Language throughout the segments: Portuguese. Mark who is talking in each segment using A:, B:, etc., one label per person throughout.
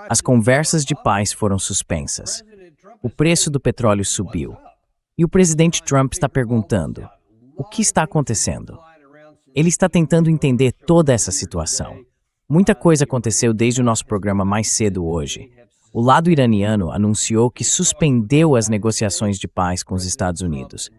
A: As conversas de paz foram suspensas. O preço do petróleo subiu. E o presidente Trump está perguntando: o que está acontecendo? Ele está tentando entender toda essa situação. Muita coisa aconteceu desde o nosso programa mais cedo hoje. O lado iraniano anunciou que suspendeu as negociações de paz com os Estados Unidos.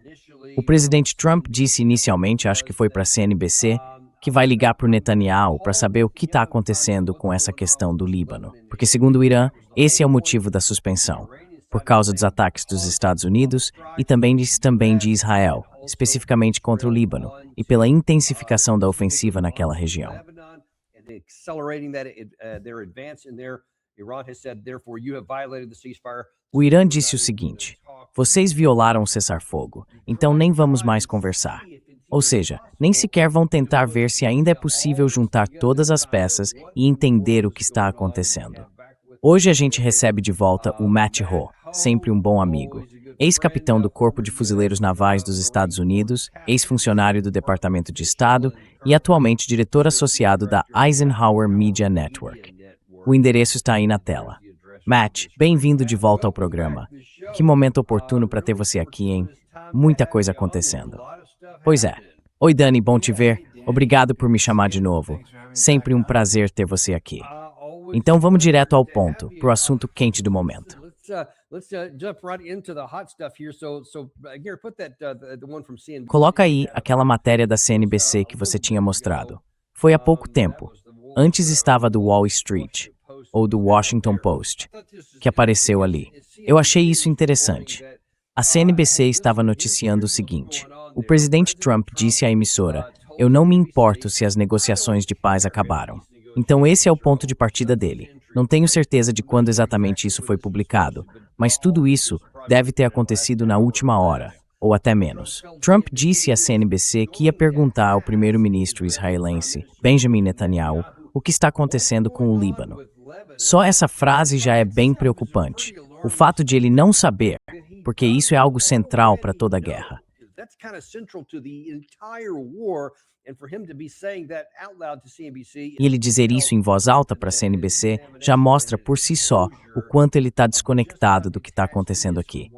A: O presidente Trump disse inicialmente, acho que foi para a CNBC, que vai ligar para o Netanyahu para saber o que está acontecendo com essa questão do Líbano. Porque, segundo o Irã, esse é o motivo da suspensão, por causa dos ataques dos Estados Unidos e também de Israel, especificamente contra o Líbano, e pela intensificação da ofensiva naquela região. O Irã disse o seguinte: vocês violaram o cessar-fogo, então nem vamos mais conversar. Ou seja, nem sequer vão tentar ver se ainda é possível juntar todas as peças e entender o que está acontecendo. Hoje a gente recebe de volta o Matt Hoh, sempre um bom amigo, ex-capitão do Corpo de Fuzileiros Navais dos Estados Unidos, ex-funcionário do Departamento de Estado e atualmente diretor associado da Eisenhower Media Network. O endereço está aí na tela. Matt, bem-vindo de volta ao programa. Que momento oportuno para ter você aqui, hein? Muita coisa acontecendo. Pois é. Oi, Dani, bom te ver. Obrigado por me chamar de novo. Sempre um prazer ter você aqui. Então vamos direto ao ponto, pro assunto quente do momento. Coloca aí aquela matéria da CNBC que você tinha mostrado. Foi há pouco tempo. Antes estava do Wall Street, ou do Washington Post, que apareceu ali. Eu achei isso interessante. A CNBC estava noticiando o seguinte: o presidente Trump disse à emissora: eu não me importo se as negociações de paz acabaram. Então esse é o ponto de partida dele. Não tenho certeza de quando exatamente isso foi publicado, mas tudo isso deve ter acontecido na última hora, ou até menos. Trump disse à CNBC que ia perguntar ao primeiro-ministro israelense, Benjamin Netanyahu, o que está acontecendo com o Líbano. Só essa frase já é bem preocupante. O fato de ele não saber, porque isso é algo central para toda a guerra. E ele dizer isso em voz alta para a CNBC já mostra por si só o quanto ele está desconectado do que está acontecendo aqui.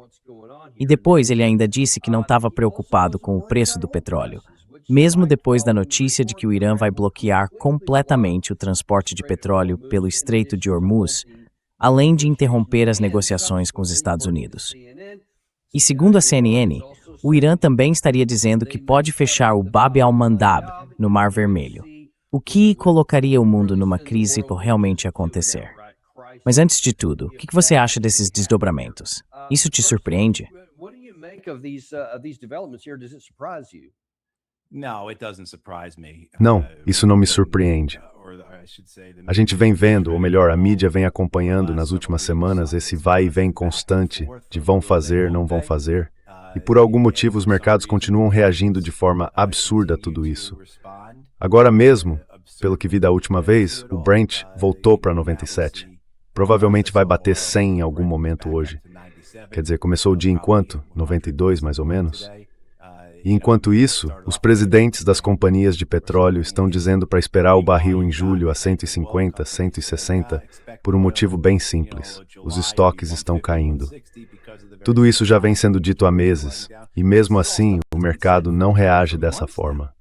A: E depois ele ainda disse que não estava preocupado com o preço do petróleo, mesmo depois da notícia de que o Irã vai bloquear completamente o transporte de petróleo pelo Estreito de Hormuz, além de interromper as negociações com os Estados Unidos. E segundo a CNN, o Irã também estaria dizendo que pode fechar o Bab al-Mandab no Mar Vermelho, o que colocaria o mundo numa crise por realmente acontecer. Mas antes de tudo, o que você acha desses desdobramentos? Isso te surpreende?
B: Não, isso não me surpreende. A gente vem vendo, ou melhor, a mídia vem acompanhando nas últimas semanas esse vai e vem constante de vão fazer, não vão fazer. E por algum motivo os mercados continuam reagindo de forma absurda a tudo isso. Agora mesmo, pelo que vi da última vez, o Brent voltou para 97. Provavelmente vai bater 100 em algum momento hoje. Quer dizer, começou o dia em quanto? 92 mais ou menos? E enquanto isso, os presidentes das companhias de petróleo estão dizendo para esperar o barril em julho a 150, 160, por um motivo bem simples. Os estoques estão caindo. Tudo isso já vem sendo dito há meses, e mesmo assim, o mercado não reage dessa forma.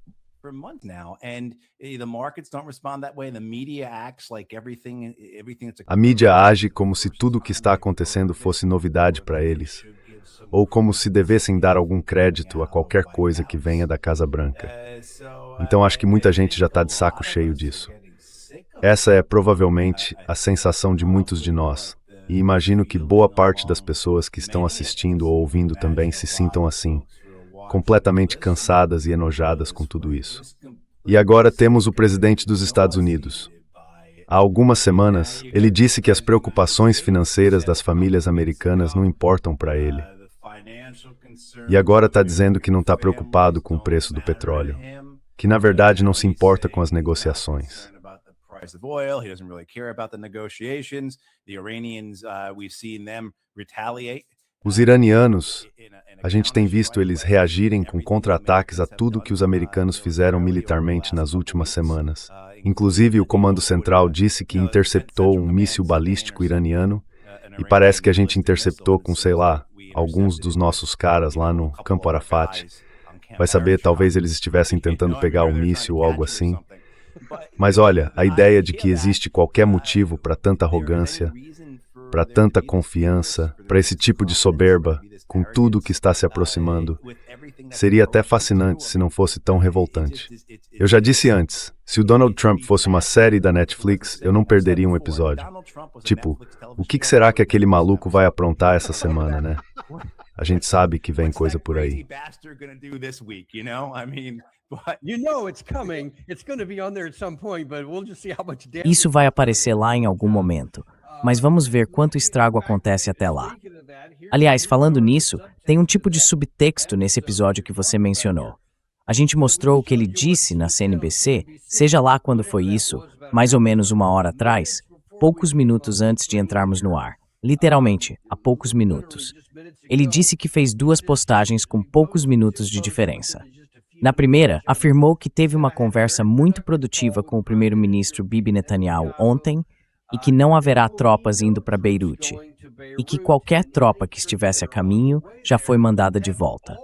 B: A mídia age como se tudo o que está acontecendo fosse novidade para eles, ou como se devessem dar algum crédito a qualquer coisa que venha da Casa Branca. Então acho que muita gente já está de saco cheio disso. Essa é provavelmente a sensação de muitos de nós, e imagino que boa parte das pessoas que estão assistindo ou ouvindo também se sintam assim, completamente cansadas e enojadas com tudo isso. E agora temos o presidente dos Estados Unidos. Há algumas semanas, ele disse que as preocupações financeiras das famílias americanas não importam para ele. E agora está dizendo que não está preocupado com o preço do petróleo, que na verdade não se importa com as negociações.
C: Price of oil. He doesn't really care about the negotiations. The Iranians, we've seen them retaliate
B: Os iranianos, a gente tem visto eles reagirem com contra-ataques a tudo que os americanos fizeram militarmente nas últimas semanas. Inclusive, o Comando Central disse que interceptou um míssil balístico iraniano e parece que a gente interceptou com, sei lá, alguns dos nossos caras lá no Campo Arafat. Vai saber, talvez eles estivessem tentando pegar o míssil ou algo assim. Mas olha, a ideia de que existe qualquer motivo para tanta arrogância, para tanta confiança, para esse tipo de soberba, com tudo que está se aproximando, seria até fascinante se não fosse tão revoltante. Eu já disse antes, se o Donald Trump fosse uma série da Netflix, eu não perderia um episódio. Tipo, o que será que aquele maluco vai aprontar essa semana, né? A gente sabe que vem coisa por aí.
A: Isso vai aparecer lá em algum momento, mas vamos ver quanto estrago acontece até lá. Aliás, falando nisso, tem um tipo de subtexto nesse episódio que você mencionou. A gente mostrou o que ele disse na CNBC, seja lá quando foi isso, mais ou menos uma hora atrás, poucos minutos antes de entrarmos no ar. Literalmente, há poucos minutos. Ele disse que fez 2 postagens com poucos minutos de diferença. Na primeira, afirmou que teve uma conversa muito produtiva com o primeiro-ministro Bibi Netanyahu ontem e que não haverá tropas indo para Beirute, e que qualquer tropa que estivesse a caminho já foi mandada de volta.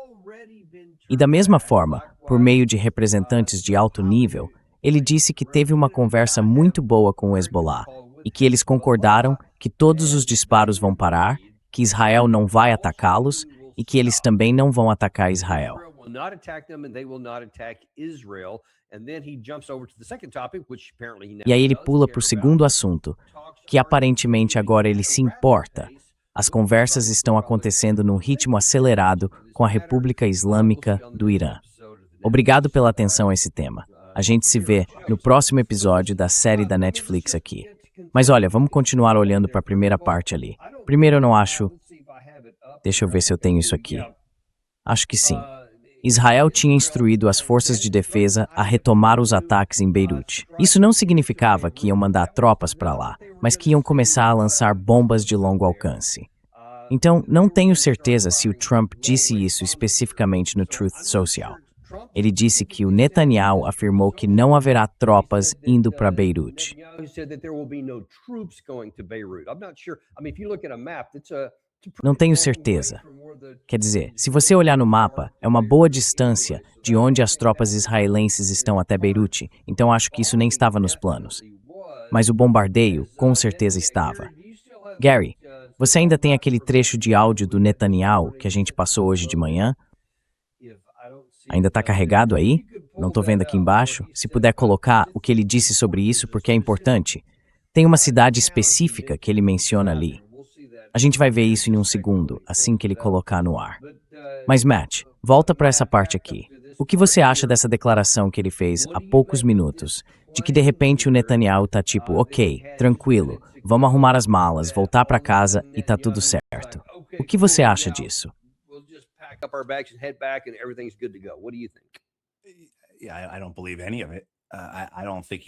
A: E da mesma forma, por meio de representantes de alto nível, ele disse que teve uma conversa muito boa com o Hezbollah e que eles concordaram que todos os disparos vão parar, que Israel não vai atacá-los e que eles também não vão atacar Israel. E aí ele pula para o segundo assunto, que aparentemente agora ele se importa. As conversas estão acontecendo num ritmo acelerado com a República Islâmica do Irã. Obrigado pela atenção a esse tema. A gente se vê no próximo episódio da série da Netflix aqui. Mas olha, vamos continuar olhando para a primeira parte ali. Primeiro eu não acho... Deixa eu ver se eu tenho isso aqui. Acho que sim. Israel tinha instruído as forças de defesa a retomar os ataques em Beirute. Isso não significava que iam mandar tropas para lá, mas que iam começar a lançar bombas de longo alcance. Então, não tenho certeza se o Trump disse isso especificamente no Truth Social. Ele disse que o Netanyahu afirmou que não haverá tropas indo para Beirute. Não tenho certeza. Quer dizer, se você olhar no mapa, é uma boa distância de onde as tropas israelenses estão até Beirute, então acho que isso nem estava nos planos. Mas o bombardeio, com certeza estava. Gary, você ainda tem aquele trecho de áudio do Netanyahu que a gente passou hoje de manhã? Ainda está carregado aí? Não estou vendo aqui embaixo. Se puder colocar o que ele disse sobre isso, porque é importante. Tem uma cidade específica que ele menciona ali. A gente vai ver isso em um segundo, assim que ele colocar no ar. Mas, Matt, volta para essa parte aqui. O que você acha dessa declaração que ele fez há poucos minutos, de que de repente o Netanyahu tá tipo, ok, tranquilo, vamos arrumar as malas, voltar para casa e tá tudo certo. O que você acha disso?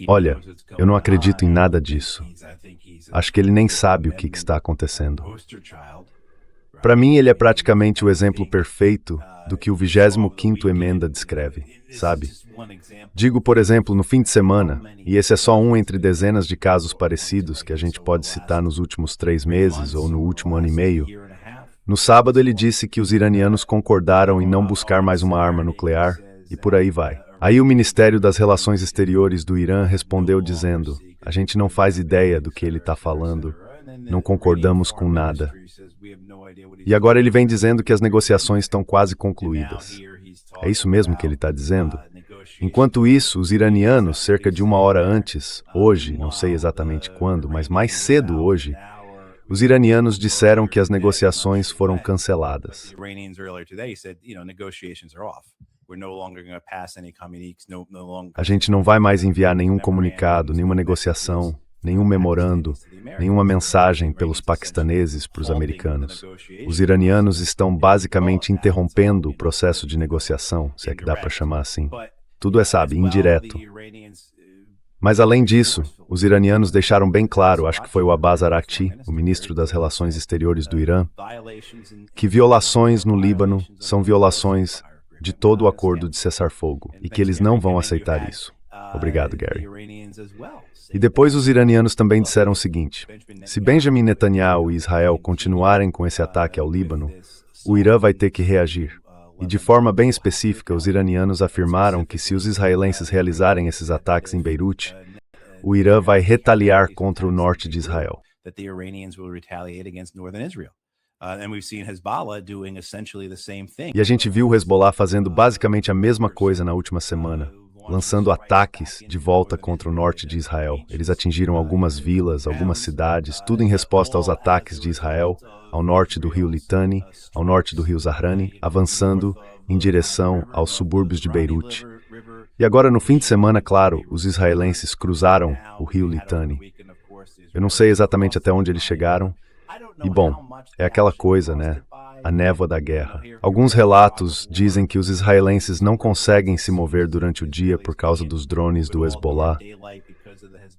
B: Olha, eu não acredito em nada disso. Acho que ele nem sabe o que está acontecendo. Para mim, ele é praticamente o exemplo perfeito do que o 25º emenda descreve, sabe? Digo, por exemplo, no fim de semana, e esse é só um entre dezenas de casos parecidos que a gente pode citar nos últimos 3 meses ou no último ano e meio, no sábado ele disse que os iranianos concordaram em não buscar mais uma arma nuclear, e por aí vai. Aí o Ministério das Relações Exteriores do Irã respondeu dizendo, a gente não faz ideia do que ele está falando, não concordamos com nada. E agora ele vem dizendo que as negociações estão quase concluídas. É isso mesmo que ele está dizendo? Enquanto isso, os iranianos, cerca de 1 hora antes, hoje, não sei exatamente quando, mas mais cedo hoje, os iranianos disseram que as negociações foram canceladas. A gente não vai mais enviar nenhum comunicado, nenhuma negociação, nenhum memorando, nenhuma mensagem pelos paquistaneses para os americanos. Os iranianos estão basicamente interrompendo o processo de negociação, se é que dá para chamar assim. Tudo é, sabe, indireto. Mas além disso, Os iranianos deixaram bem claro, acho que foi o Abbas Araghchi, o ministro das Relações Exteriores do Irã, que violações no Líbano são violações de todo o acordo de cessar-fogo e que eles não vão aceitar isso. Obrigado, Gary. E depois os iranianos também disseram o seguinte: se Benjamin Netanyahu e Israel continuarem com esse ataque ao Líbano, o Irã vai ter que reagir. E de forma bem específica, os iranianos afirmaram que se os israelenses realizarem esses ataques em Beirute, o Irã vai retaliar contra o norte de Israel. E a gente viu o Hezbollah fazendo basicamente a mesma coisa na última semana, lançando ataques de volta contra o norte de Israel. Eles atingiram algumas vilas, algumas cidades, tudo em resposta aos ataques de Israel, ao norte do rio Litani, ao norte do rio Zahrani, avançando em direção aos subúrbios de Beirute. E agora, no fim de semana, claro, os israelenses cruzaram o rio Litani. Eu não sei exatamente até onde eles chegaram. E, bom, é aquela coisa, né? A névoa da guerra. Alguns relatos dizem que os israelenses não conseguem se mover durante o dia por causa dos drones do Hezbollah.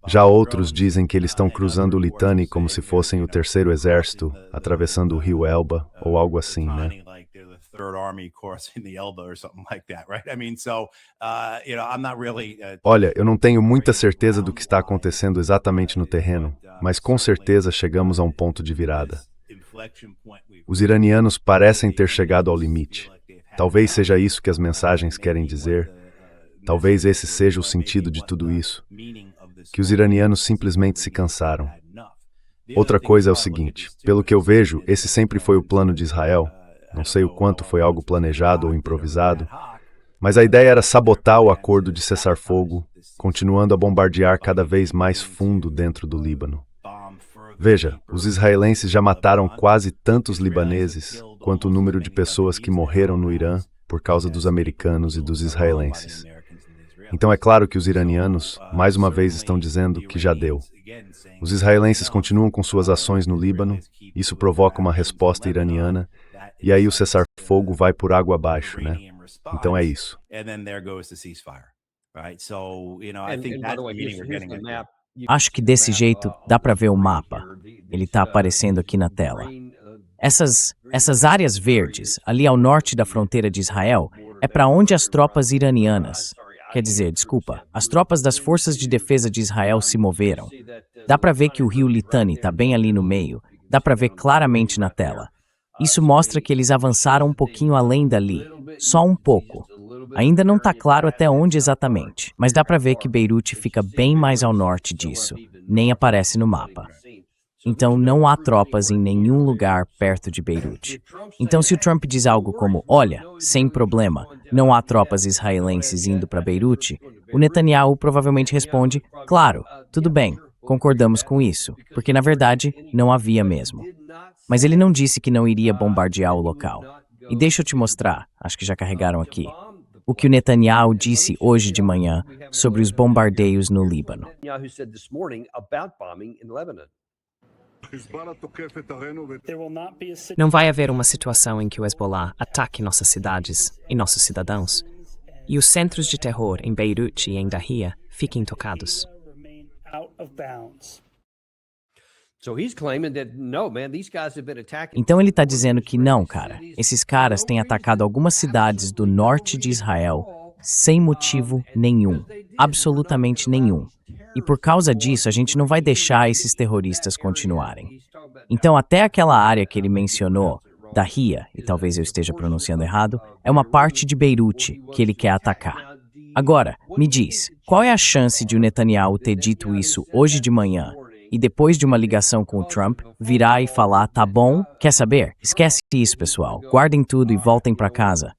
B: Já outros dizem que eles estão cruzando o Litani como se fossem o terceiro exército, atravessando o rio Elba, ou algo assim, né? Olha, eu não tenho muita certeza do que está acontecendo exatamente no terreno, mas com certeza chegamos a um ponto de virada. Os iranianos parecem ter chegado ao limite. Talvez seja isso que as mensagens querem dizer. Talvez esse seja o sentido de tudo isso. Que os iranianos simplesmente se cansaram. Outra coisa é o seguinte, pelo que eu vejo, esse sempre foi o plano de Israel. Não sei o quanto foi algo planejado ou improvisado, mas a ideia era sabotar o acordo de cessar-fogo, continuando a bombardear cada vez mais fundo dentro do Líbano. Veja, os israelenses já mataram quase tantos libaneses quanto o número de pessoas que morreram no Irã por causa dos americanos e dos israelenses. Então é claro que os iranianos, mais uma vez, estão dizendo que já deu. Os israelenses continuam com suas ações no Líbano, isso provoca uma resposta iraniana, e aí o cessar-fogo vai por água abaixo, né? Então é isso.
A: Acho que desse jeito dá para ver o mapa. Ele está aparecendo aqui na tela. Essas áreas verdes, ali ao norte da fronteira de Israel, é para onde as tropas iranianas, quer dizer, desculpa, as tropas das Forças de Defesa de Israel se moveram. Dá para ver que o rio Litani está bem ali no meio, dá para ver claramente na tela. Isso mostra que eles avançaram um pouquinho além dali, só um pouco. Ainda não está claro até onde exatamente, mas dá para ver que Beirute fica bem mais ao norte disso, nem aparece no mapa. Então não há tropas em nenhum lugar perto de Beirute. Então se o Trump diz algo como, olha, sem problema, não há tropas israelenses indo para Beirute, o Netanyahu provavelmente responde, claro, tudo bem, concordamos com isso, porque na verdade não havia mesmo. Mas ele não disse que não iria bombardear o local. E deixa eu te mostrar, acho que já carregaram aqui, o que o Netanyahu disse hoje de manhã sobre os bombardeios no Líbano.
D: Não vai haver uma situação em que o Hezbollah ataque nossas cidades e nossos cidadãos, e os centros de terror em Beirute e em Dahia fiquem tocados.
A: Então ele está dizendo que não, cara. Esses caras têm atacado algumas cidades do norte de Israel sem motivo nenhum. Absolutamente nenhum. E por causa disso, a gente não vai deixar esses terroristas continuarem. Então até aquela área que ele mencionou, Dahia, e talvez eu esteja pronunciando errado, é uma parte de Beirute que ele quer atacar. Agora, me diz, qual é a chance de o Netanyahu ter dito isso hoje de manhã e depois de uma ligação com o Trump, virar e falar, tá bom? Quer saber? Esquece isso, pessoal. Guardem tudo e voltem para casa.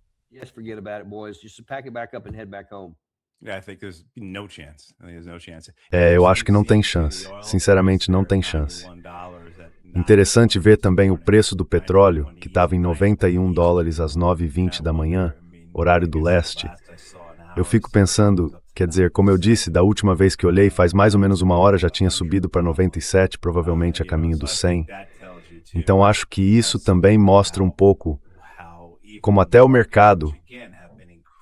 B: Eu acho que não tem chance. Sinceramente, não tem chance. Interessante ver também o preço do petróleo, que estava em $91 às 9h20 da manhã, horário do leste. Eu fico pensando, quer dizer, como eu disse, da última vez que olhei, faz mais ou menos uma hora, já tinha subido para 97, provavelmente a caminho dos 100. Então acho que isso também mostra um pouco como até o mercado,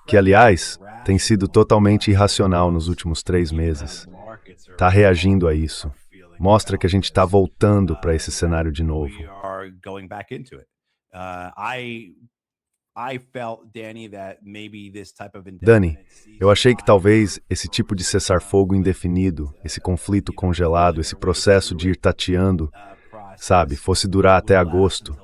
B: que aliás tem sido totalmente irracional nos últimos 3 meses, está reagindo a isso. Mostra que a gente está voltando para esse cenário de novo. Danny, eu achei que talvez esse tipo de cessar-fogo indefinido, esse conflito congelado, esse processo de ir tateando, sabe, fosse durar até agosto,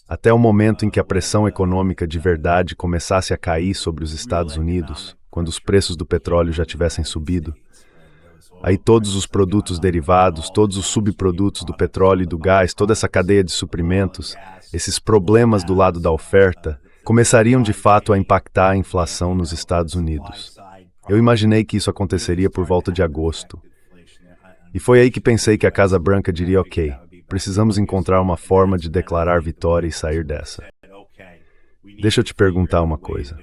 B: até o momento em que a pressão econômica de verdade começasse a cair sobre os Estados Unidos, quando os preços do petróleo já tivessem subido. Aí todos os produtos derivados, todos os subprodutos do petróleo e do gás, toda essa cadeia de suprimentos, esses problemas do lado da oferta, começariam de fato a impactar a inflação nos Estados Unidos. Eu imaginei que isso aconteceria por volta de agosto. E foi aí que pensei que a Casa Branca diria, ok, precisamos encontrar uma forma de declarar vitória e sair dessa. Deixa eu te perguntar uma coisa.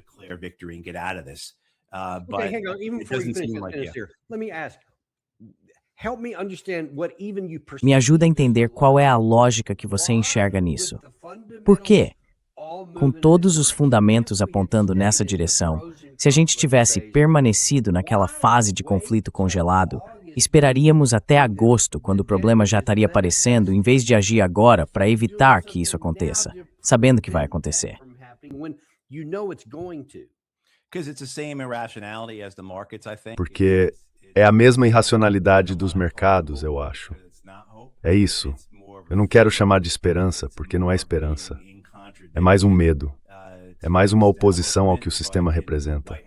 A: Me ajuda a entender qual é a lógica que você enxerga nisso. Por quê? Com todos os fundamentos apontando nessa direção, se a gente tivesse permanecido naquela fase de conflito congelado, esperaríamos até agosto, quando o problema já estaria aparecendo, em vez de agir agora para evitar que isso aconteça, sabendo que vai acontecer.
B: Porque é a mesma irracionalidade dos mercados, eu acho. É isso. Eu não quero chamar de esperança, porque não é esperança. É mais um medo. É mais uma oposição ao que o sistema representa.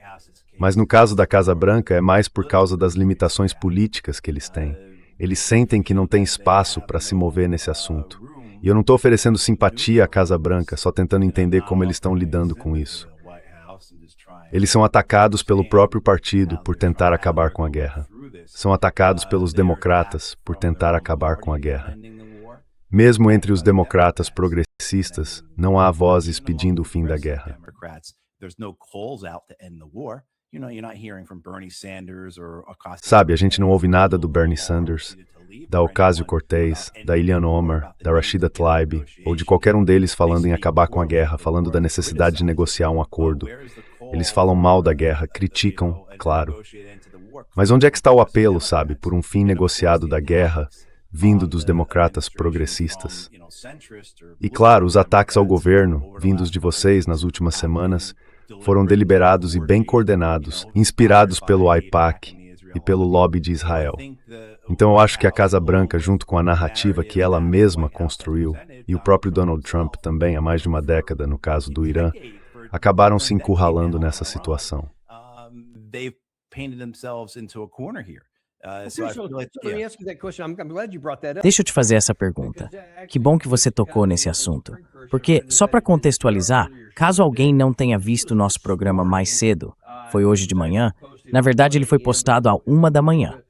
B: Mas no caso da Casa Branca, é mais por causa das limitações políticas que eles têm. Eles sentem que não tem espaço para se mover nesse assunto. E eu não estou oferecendo simpatia à Casa Branca, só tentando entender como eles estão lidando com isso. Eles são atacados pelo próprio partido por tentar acabar com a guerra. São atacados pelos democratas por tentar acabar com a guerra. Mesmo entre os democratas progressistas, não há vozes pedindo o fim da guerra. Sabe, a gente não ouve nada do Bernie Sanders, da Ocasio-Cortez, da Ilhan Omar, da Rashida Tlaib, ou de qualquer um deles falando em acabar com a guerra, falando da necessidade de negociar um acordo. Eles falam mal da guerra, criticam, claro. Mas onde é que está o apelo, sabe, por um fim negociado da guerra, vindo dos democratas progressistas? E claro, os ataques ao governo, vindos de vocês nas últimas semanas, foram deliberados e bem coordenados, inspirados pelo AIPAC e pelo lobby de Israel. Então eu acho que a Casa Branca, junto com a narrativa que ela mesma construiu, e o próprio Donald Trump também há mais de uma década, no caso do Irã, acabaram se encurralando nessa situação.
A: Deixa eu te fazer essa pergunta. Que bom que você tocou nesse assunto. Porque, só para contextualizar, caso alguém não tenha visto o nosso programa mais cedo, foi hoje de manhã, na verdade ele foi postado à 1 da manhã.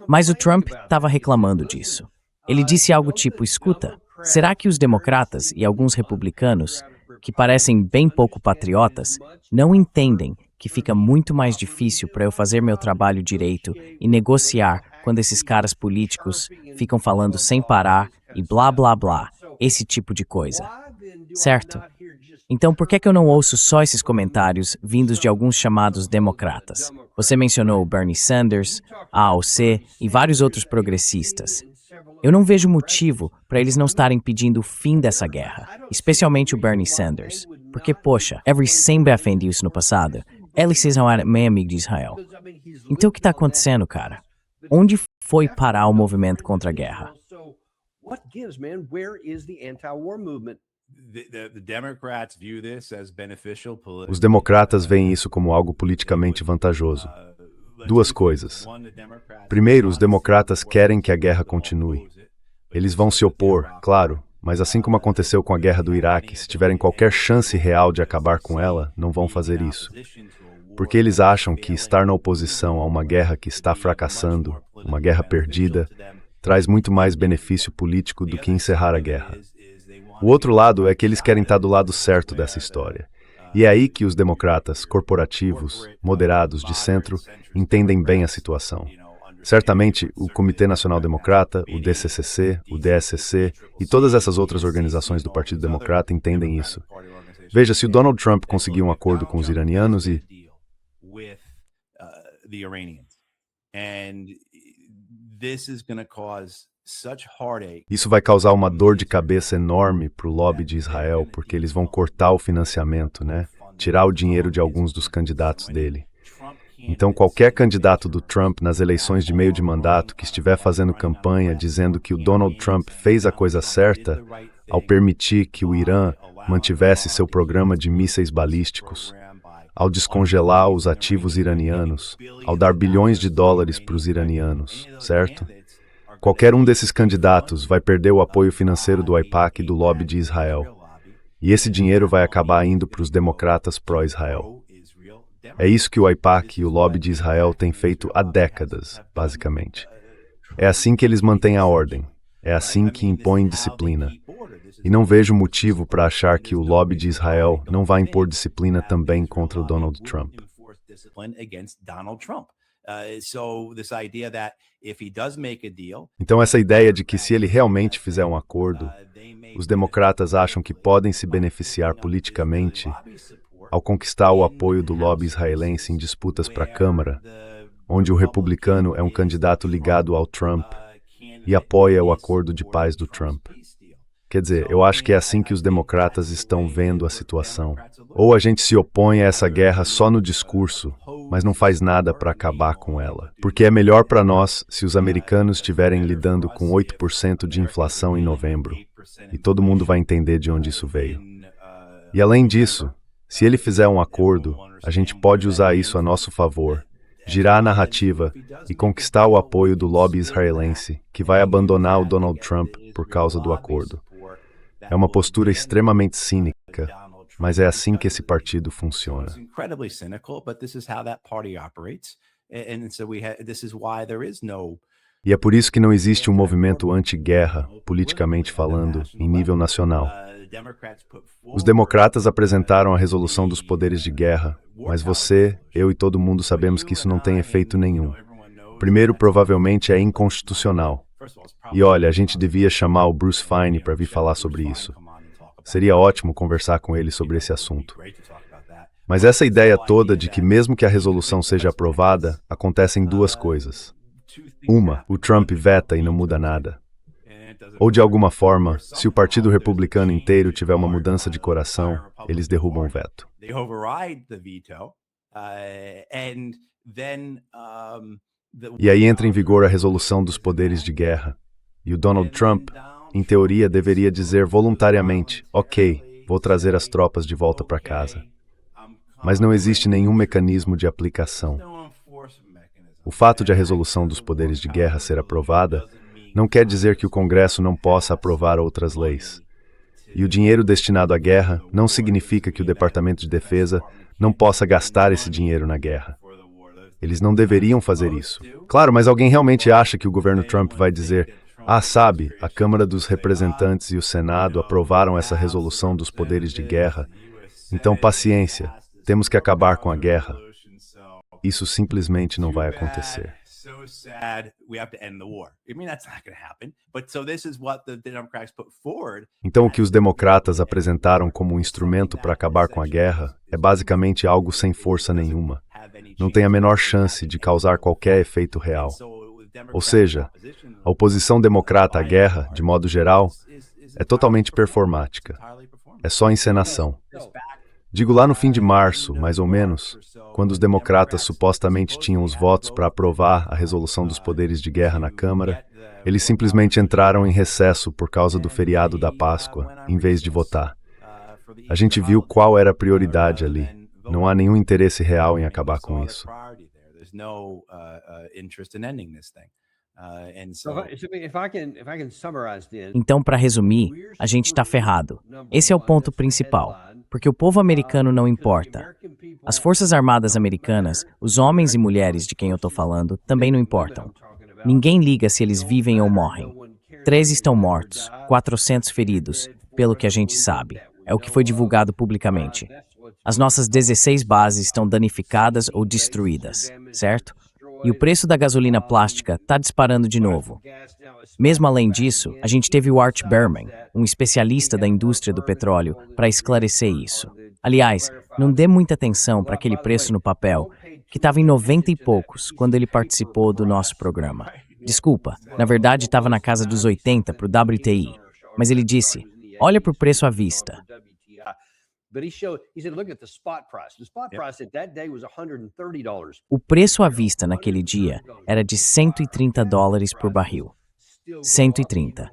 A: Mas o Trump estava reclamando disso. Ele disse algo tipo, escuta, será que os democratas e alguns republicanos, que parecem bem pouco patriotas, não entendem que fica muito mais difícil para eu fazer meu trabalho direito e negociar quando esses caras políticos ficam falando sem parar e blá blá blá, esse tipo de coisa. Certo? Então por que eu não ouço só esses comentários vindos de alguns chamados democratas? Você mencionou o Bernie Sanders, a AOC e vários outros progressistas. Eu não vejo motivo para eles não estarem pedindo o fim dessa guerra, especialmente o Bernie Sanders. Porque, poxa, ele sempre defendeu isso no passado. Eles são meio amigos de Israel. Então o que está acontecendo, cara? Onde foi parar o movimento contra a guerra?
B: Os democratas veem isso como algo politicamente vantajoso. Duas coisas. Primeiro, os democratas querem que a guerra continue. Eles vão se opor, claro, mas assim como aconteceu com a guerra do Iraque, se tiverem qualquer chance real de acabar com ela, não vão fazer isso. Porque eles acham que estar na oposição a uma guerra que está fracassando, uma guerra perdida, traz muito mais benefício político do que encerrar a guerra. O outro lado é que eles querem estar do lado certo dessa história. E é aí que os democratas corporativos, moderados, de centro, entendem bem a situação. Certamente, o Comitê Nacional Democrata, o DCCC, o DSCC e todas essas outras organizações do Partido Democrata entendem isso. Veja, se o Donald Trump conseguir um acordo com os iranianos
C: And this is going to cause such heartache.
B: Isso vai causar uma dor de cabeça enorme para o lobby de Israel, porque eles vão cortar o financiamento, né? Tirar o dinheiro de alguns dos candidatos dele. Então, qualquer candidato do Trump nas eleições de meio de mandato que estiver fazendo campanha dizendo que o Donald Trump fez a coisa certa ao permitir que o Irã mantivesse seu programa de mísseis balísticos, ao descongelar os ativos iranianos, ao dar bilhões de dólares para os iranianos, certo? Qualquer um desses candidatos vai perder o apoio financeiro do AIPAC e do lobby de Israel. E esse dinheiro vai acabar indo para os democratas pró-Israel. É isso que o AIPAC e o lobby de Israel têm feito há décadas, basicamente. É assim que eles mantêm a ordem. É assim que impõem disciplina. E não vejo motivo para achar que o lobby de Israel não vai impor disciplina também contra o Donald Trump. Então essa ideia de que se ele realmente fizer um acordo, os democratas acham que podem se beneficiar politicamente ao conquistar o apoio do lobby israelense em disputas para a Câmara, onde o republicano é um candidato ligado ao Trump e apoia o acordo de paz do Trump. Quer dizer, eu acho que é assim que os democratas estão vendo a situação. Ou a gente se opõe a essa guerra só no discurso, mas não faz nada para acabar com ela. Porque é melhor para nós se os americanos estiverem lidando com 8% de inflação em novembro. E todo mundo vai entender de onde isso veio. E além disso, se ele fizer um acordo, a gente pode usar isso a nosso favor, girar a narrativa e conquistar o apoio do lobby israelense, que vai abandonar o Donald Trump por causa do acordo. É uma postura extremamente cínica, mas é assim que esse partido funciona. E é por isso que não existe um movimento anti-guerra, politicamente falando, em nível nacional. Os democratas apresentaram a resolução dos poderes de guerra, mas você, eu e todo mundo sabemos que isso não tem efeito nenhum. Primeiro, provavelmente é inconstitucional. E olha, a gente devia chamar o Bruce Fein para vir falar sobre isso. Seria ótimo conversar com ele sobre esse assunto. Mas essa ideia toda de que mesmo que a resolução seja aprovada, acontecem duas coisas. Uma, o Trump veta e não muda nada. Ou de alguma forma, se o Partido Republicano inteiro tiver uma mudança de coração, eles derrubam o veto. E aí entra em vigor a resolução dos poderes de guerra. E o Donald Trump, em teoria, deveria dizer voluntariamente, ok, vou trazer as tropas de volta para casa. Mas não existe nenhum mecanismo de aplicação. O fato de a resolução dos poderes de guerra ser aprovada não quer dizer que o Congresso não possa aprovar outras leis. E o dinheiro destinado à guerra não significa que o Departamento de Defesa não possa gastar esse dinheiro na guerra. Eles não deveriam fazer isso. Claro, mas alguém realmente acha que o governo Trump vai dizer: ah, sabe, a Câmara dos Representantes e o Senado aprovaram essa resolução dos poderes de guerra, então paciência, temos que acabar com a guerra. Isso simplesmente não vai acontecer. Então o que os democratas apresentaram como um instrumento para acabar com a guerra é basicamente algo sem força nenhuma. Não tem a menor chance de causar qualquer efeito real. Ou seja, a oposição democrata à guerra, de modo geral, é totalmente performática. É só encenação. Digo lá no fim de março, mais ou menos, quando os democratas supostamente tinham os votos para aprovar a resolução dos poderes de guerra na Câmara, eles simplesmente entraram em recesso por causa do feriado da Páscoa, em vez de votar. A gente viu qual era a prioridade ali. Não há nenhum interesse real em acabar com isso.
A: Então, para resumir, a gente está ferrado. Esse é o ponto principal, porque o povo americano não importa. As Forças Armadas americanas, os homens e mulheres de quem eu estou falando, também não importam. Ninguém liga se eles vivem ou morrem. 3 estão mortos, 400 feridos, pelo que a gente sabe. É o que foi divulgado publicamente. As nossas 16 bases estão danificadas ou destruídas, certo? E o preço da gasolina plástica está disparando de novo. Mesmo além disso, a gente teve o Art Berman, um especialista da indústria do petróleo, para esclarecer isso. Aliás, não dê muita atenção para aquele preço no papel. que estava em 90 e poucos quando ele participou do nosso programa. Desculpa, na verdade estava na casa dos 80 para o WTI. Mas ele disse, olha para o preço à vista. O preço à vista naquele dia era de $130 por barril. 130.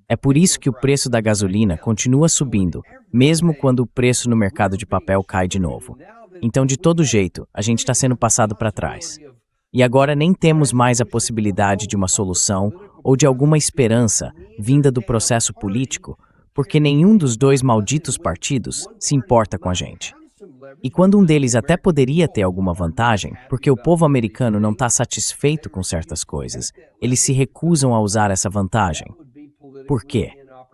A: É por isso que o preço da gasolina continua subindo, mesmo quando o preço no mercado de papel cai de novo. Então, de todo jeito, a gente está sendo passado para trás. E agora nem temos mais a possibilidade de uma solução ou de alguma esperança vinda do processo político, porque nenhum dos dois malditos partidos se importa com a gente. E quando um deles até poderia ter alguma vantagem, porque o povo americano não está satisfeito com certas coisas, eles se recusam a usar essa vantagem. Por quê?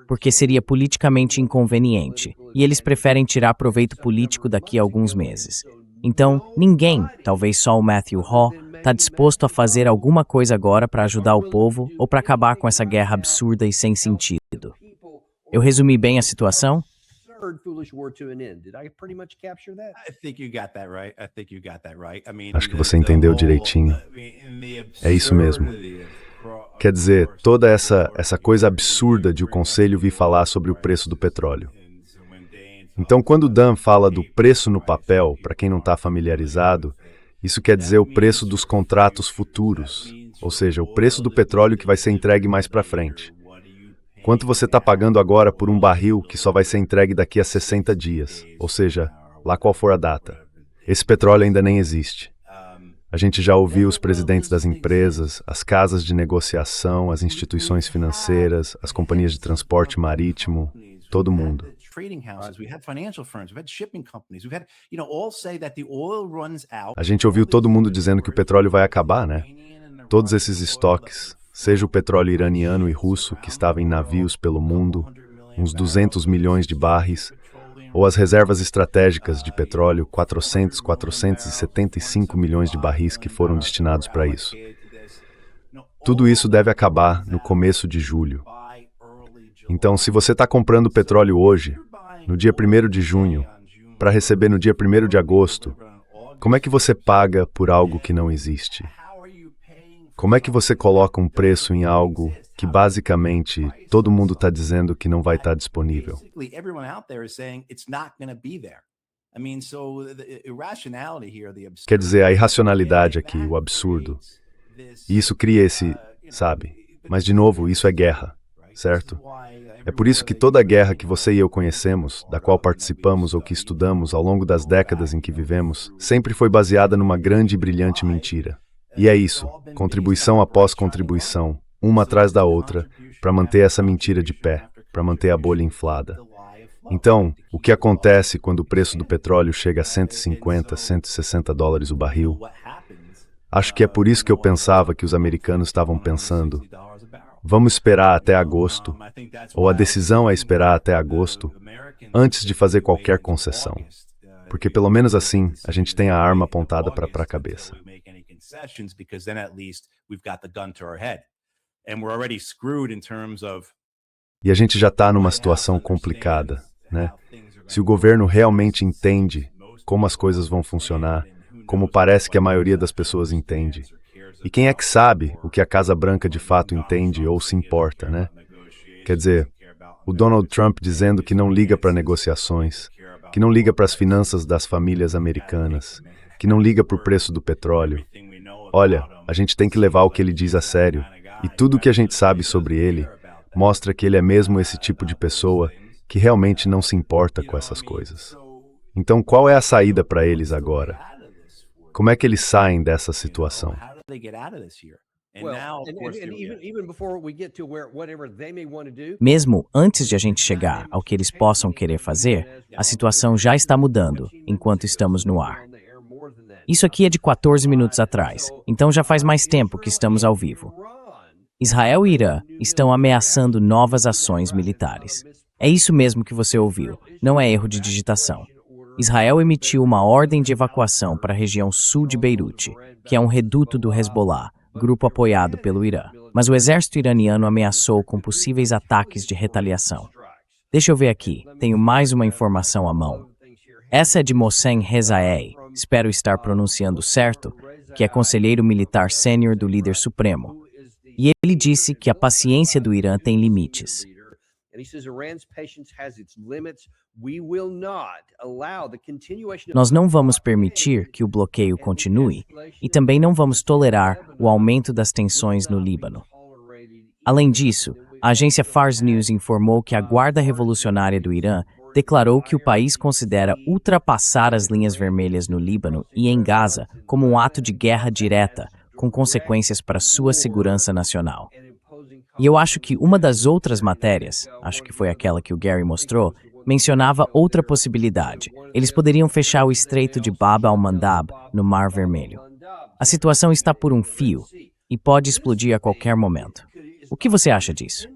A: Porque seria politicamente inconveniente, e eles preferem tirar proveito político daqui a alguns meses. Então, ninguém, talvez só o Matthew Hall, está disposto a fazer alguma coisa agora para ajudar o povo ou para acabar com essa guerra absurda e sem sentido. Eu resumi bem a situação?
B: Acho que você entendeu direitinho. É isso mesmo. Quer dizer, toda essa coisa absurda de o Conselho vir falar sobre o preço do petróleo. Então, quando o Dan fala do preço no papel, para quem não está familiarizado, isso quer dizer o preço dos contratos futuros, ou seja, o preço do petróleo que vai ser entregue mais para frente. Quanto você está pagando agora por um barril que só vai ser entregue daqui a 60 dias, ou seja, lá qual for a data. Esse petróleo ainda nem existe. A gente já ouviu os presidentes das empresas, as casas de negociação, as instituições financeiras, as companhias de transporte marítimo, todo mundo. A gente ouviu todo mundo dizendo que o petróleo vai acabar, né? Todos esses estoques, seja o petróleo iraniano e russo que estava em navios pelo mundo, uns 200 milhões de barris, ou as reservas estratégicas de petróleo, 475 milhões de barris que foram destinados para isso. Tudo isso deve acabar no começo de julho. Então, se você está comprando petróleo hoje, no dia 1º de junho, para receber no dia 1º de agosto, como é que você paga por algo que não existe? Como é que você coloca um preço em algo que basicamente todo mundo está dizendo que não vai estar disponível? Quer dizer, a irracionalidade aqui, o absurdo. E isso cria esse, sabe? Mas, de novo, isso é guerra, certo? É por isso que toda guerra que você e eu conhecemos, da qual participamos ou que estudamos ao longo das décadas em que vivemos, sempre foi baseada numa grande e brilhante mentira. E é isso, contribuição após contribuição, uma atrás da outra, para manter essa mentira de pé, para manter a bolha inflada. Então, o que acontece quando o preço do petróleo chega a 150, 160 dólares o barril? Acho que é por isso que eu pensava que os americanos estavam pensando, vamos esperar até agosto, ou a decisão é esperar até agosto, antes de fazer qualquer concessão. Porque pelo menos assim, a gente tem a arma apontada para a cabeça. E a gente já está numa situação complicada, né? Se o governo realmente entende como as coisas vão funcionar, como parece que a maioria das pessoas entende, e quem é que sabe o que a Casa Branca de fato entende ou se importa, né? Quer dizer, o Donald Trump dizendo que não liga para negociações, que não liga para as finanças das famílias americanas, que não liga para o preço do petróleo. Olha, a gente tem que levar o que ele diz a sério, e tudo o que a gente sabe sobre ele mostra que ele é mesmo esse tipo de pessoa que realmente não se importa com essas coisas. Então, qual é a saída para eles agora? Como é que eles saem dessa situação?
A: Mesmo antes de a gente chegar ao que eles possam querer fazer, a situação já está mudando enquanto estamos no ar. Isso aqui é de 14 minutos atrás, então já faz mais tempo que estamos ao vivo. Israel e Irã estão ameaçando novas ações militares. É isso mesmo que você ouviu, não é erro de digitação. Israel emitiu uma ordem de evacuação para a região sul de Beirute, que é um reduto do Hezbollah, grupo apoiado pelo Irã. Mas o exército iraniano ameaçou com possíveis ataques de retaliação. Deixa eu ver aqui, tenho mais uma informação à mão. Essa é de Mohsen Rezaei, espero estar pronunciando certo, que é conselheiro militar sênior do líder supremo. E ele disse que a paciência do Irã tem limites. Nós não vamos permitir que o bloqueio continue e também não vamos tolerar o aumento das tensões no Líbano. Além disso, a agência Fars News informou que a Guarda Revolucionária do Irã declarou que o país considera ultrapassar as linhas vermelhas no Líbano e em Gaza como um ato de guerra direta, com consequências para sua segurança nacional. E eu acho que uma das outras matérias, acho que foi aquela que o Gary mostrou, mencionava outra possibilidade. Eles poderiam fechar o estreito de Bab al-Mandab no Mar Vermelho. A situação está por um fio e pode explodir a qualquer momento. O que você acha disso?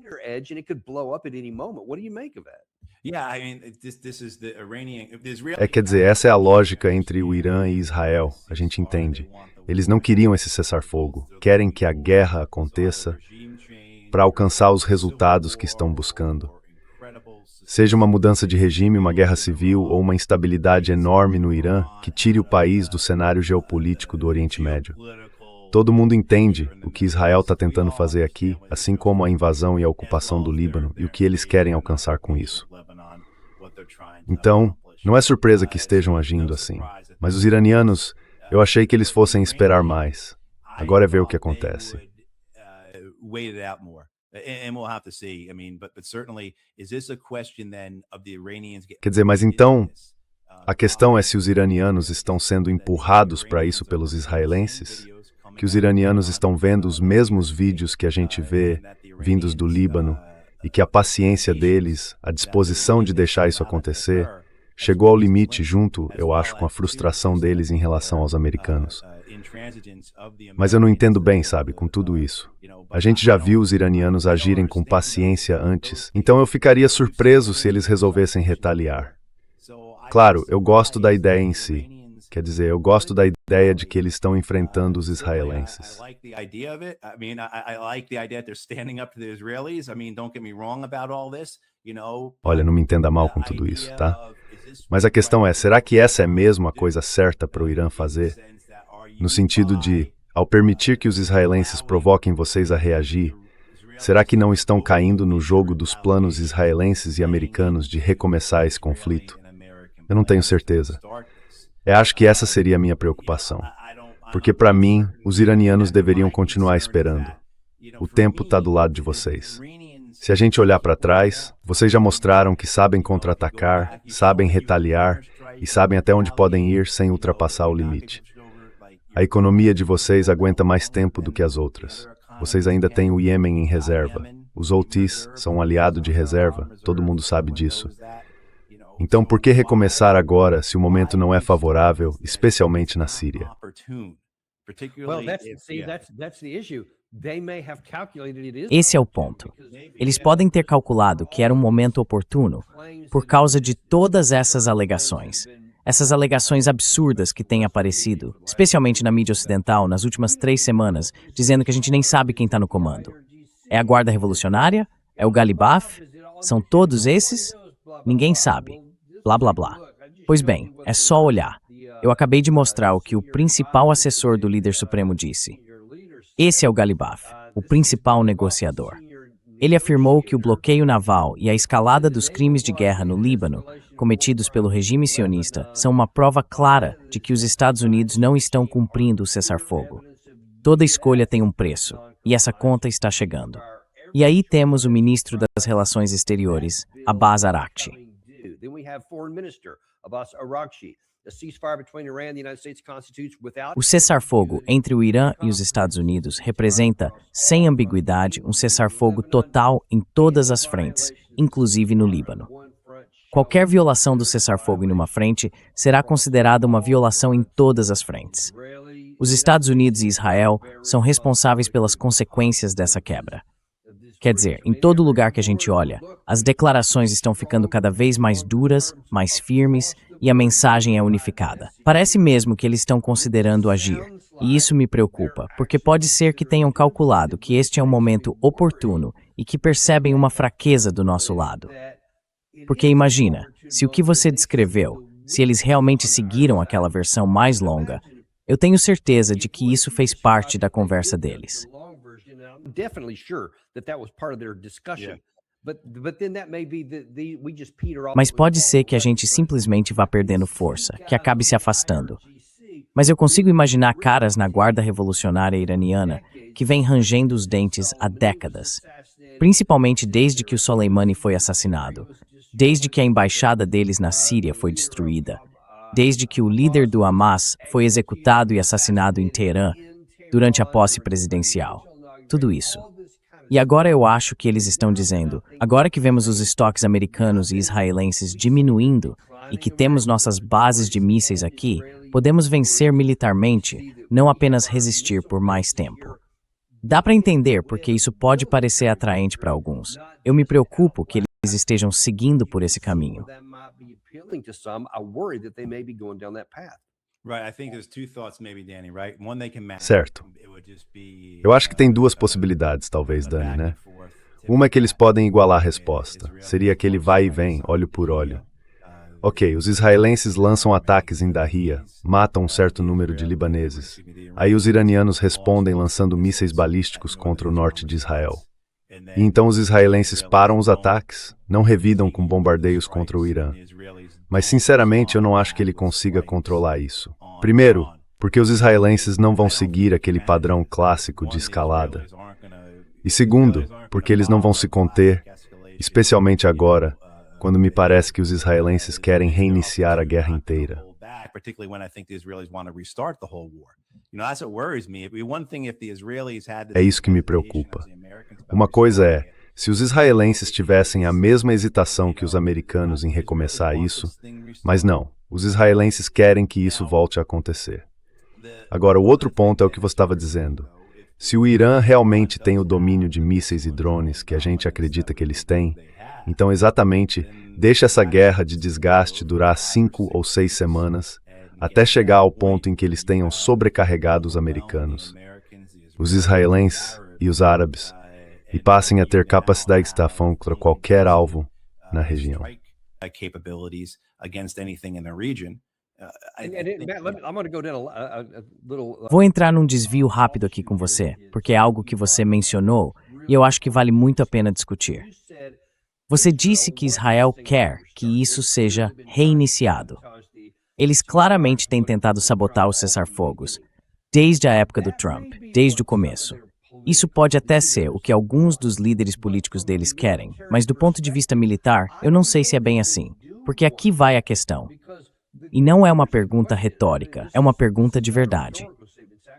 B: Quer dizer, essa é a lógica entre o Irã e Israel, a gente entende. Eles não queriam esse cessar-fogo, querem que a guerra aconteça para alcançar os resultados que estão buscando. Seja uma mudança de regime, uma guerra civil ou uma instabilidade enorme no Irã que tire o país do cenário geopolítico do Oriente Médio. Todo mundo entende o que Israel está tentando fazer aqui, assim como a invasão e a ocupação do Líbano e o que eles querem alcançar com isso. Então, não é surpresa que estejam agindo assim. Mas os iranianos, eu achei que eles fossem esperar mais. Agora é ver o que acontece. Quer dizer, mas então, a questão é se os iranianos estão sendo empurrados para isso pelos israelenses? Que os iranianos estão vendo os mesmos vídeos que a gente vê vindos do Líbano e que a paciência deles, a disposição de deixar isso acontecer, chegou ao limite junto, eu acho, com a frustração deles em relação aos americanos. Mas eu não entendo bem, sabe, com tudo isso. A gente já viu os iranianos agirem com paciência antes, então eu ficaria surpreso se eles resolvessem retaliar. Claro, eu gosto da ideia em si. Quer dizer, eu gosto da ideia de que eles estão enfrentando os israelenses. Olha, não me entenda mal com tudo isso, tá? Mas a questão é, será que essa é mesmo a coisa certa para o Irã fazer? No sentido de, ao permitir que os israelenses provoquem vocês a reagir, será que não estão caindo no jogo dos planos israelenses e americanos de recomeçar esse conflito? Eu não tenho certeza. Eu acho que essa seria a minha preocupação. Porque, para mim, os iranianos deveriam continuar esperando. O tempo está do lado de vocês. Se a gente olhar para trás, vocês já mostraram que sabem contra-atacar, sabem retaliar e sabem até onde podem ir sem ultrapassar o limite. A economia de vocês aguenta mais tempo do que as outras. Vocês ainda têm o Iêmen em reserva. Os Houthis são um aliado de reserva, todo mundo sabe disso. Então, por que recomeçar agora se o momento não é favorável, especialmente na Síria?
A: Esse é o ponto. Eles podem ter calculado que era um momento oportuno por causa de todas essas alegações absurdas que têm aparecido, especialmente na mídia ocidental nas últimas 3 semanas, dizendo que a gente nem sabe quem está no comando. É a Guarda Revolucionária? É o Galibaf? São todos esses? Ninguém sabe. Blá, blá, blá. Pois bem, é só olhar. Eu acabei de mostrar o que o principal assessor do líder supremo disse. Esse é o Galibaf, o principal negociador. Ele afirmou que o bloqueio naval e a escalada dos crimes de guerra no Líbano, cometidos pelo regime sionista, são uma prova clara de que os Estados Unidos não estão cumprindo o cessar-fogo. Toda escolha tem um preço, e essa conta está chegando. E aí temos o ministro das Relações Exteriores, Abbas Araghchi. O cessar-fogo entre o Irã e os Estados Unidos representa, sem ambiguidade, um cessar-fogo total em todas as frentes, inclusive no Líbano. Qualquer violação do cessar-fogo em uma frente será considerada uma violação em todas as frentes. Os Estados Unidos e Israel são responsáveis pelas consequências dessa quebra. Quer dizer, em todo lugar que a gente olha, as declarações estão ficando cada vez mais duras, mais firmes, e a mensagem é unificada. Parece mesmo que eles estão considerando agir, e isso me preocupa, porque pode ser que tenham calculado que este é um momento oportuno e que percebem uma fraqueza do nosso lado. Porque imagina, se o que você descreveu, se eles realmente seguiram aquela versão mais longa, eu tenho certeza de que isso fez parte da conversa deles. Mas pode ser que a gente simplesmente vá perdendo força, que acabe se afastando. Mas eu consigo imaginar caras na Guarda Revolucionária Iraniana que vêm rangendo os dentes há décadas, principalmente desde que o Soleimani foi assassinado, desde que a embaixada deles na Síria foi destruída, desde que o líder do Hamas foi executado e assassinado em Teherã durante a posse presidencial. Tudo isso. E agora eu acho que eles estão dizendo, agora que vemos os estoques americanos e israelenses diminuindo e que temos nossas bases de mísseis aqui, podemos vencer militarmente, não apenas resistir por mais tempo. Dá para entender porque isso pode parecer atraente para alguns. Eu me preocupo que eles estejam seguindo por esse caminho.
B: Certo. Eu acho que tem duas possibilidades, talvez, Dani, né? Uma é que eles podem igualar a resposta. Seria aquele vai e vem, olho por olho. Ok, os israelenses lançam ataques em Dahia, matam um certo número de libaneses. Aí os iranianos respondem lançando mísseis balísticos contra o norte de Israel. E então os israelenses param os ataques, não revidam com bombardeios contra o Irã. Mas sinceramente eu não acho que ele consiga controlar isso. Primeiro, porque os israelenses não vão seguir aquele padrão clássico de escalada. E segundo, porque eles não vão se conter, especialmente agora, quando me parece que os israelenses querem reiniciar a guerra inteira. É isso que me preocupa. Uma coisa é, se os israelenses tivessem a mesma hesitação que os americanos em recomeçar isso, mas não, os israelenses querem que isso volte a acontecer. Agora, o outro ponto é o que você estava dizendo. Se o Irã realmente tem o domínio de mísseis e drones que a gente acredita que eles têm, então exatamente deixa essa guerra de desgaste durar 5 ou 6 semanas, até chegar ao ponto em que eles tenham sobrecarregado os americanos, os israelenses e os árabes, e passem a ter capacidade de estar contra qualquer alvo na região.
A: Vou entrar num desvio rápido aqui com você, porque é algo que você mencionou e eu acho que vale muito a pena discutir. Você disse que Israel quer que isso seja reiniciado. Eles claramente têm tentado sabotar os cessar-fogos, desde a época do Trump, desde o começo. Isso pode até ser o que alguns dos líderes políticos deles querem, mas do ponto de vista militar, eu não sei se é bem assim, porque aqui vai a questão. E não é uma pergunta retórica, é uma pergunta de verdade.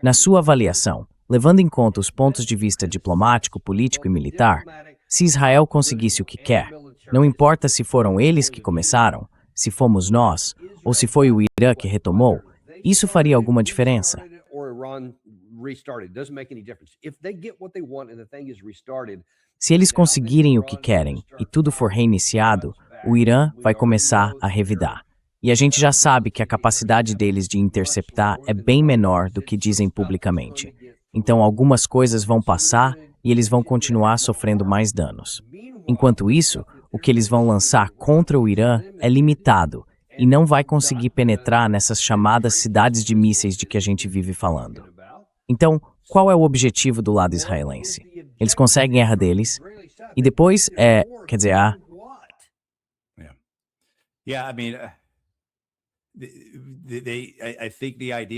A: Na sua avaliação, levando em conta os pontos de vista diplomático, político e militar, se Israel conseguisse o que quer, não importa se foram eles que começaram, se fomos nós, ou se foi o Irã que retomou, isso faria alguma diferença? Se eles conseguirem o que querem e tudo for reiniciado, o Irã vai começar a revidar. E a gente já sabe que a capacidade deles de interceptar é bem menor do que dizem publicamente. Então algumas coisas vão passar e eles vão continuar sofrendo mais danos. Enquanto isso, o que eles vão lançar contra o Irã é limitado e não vai conseguir penetrar nessas chamadas cidades de mísseis de que a gente vive falando. Então, qual é o objetivo do lado israelense? Eles conseguem a guerra deles e depois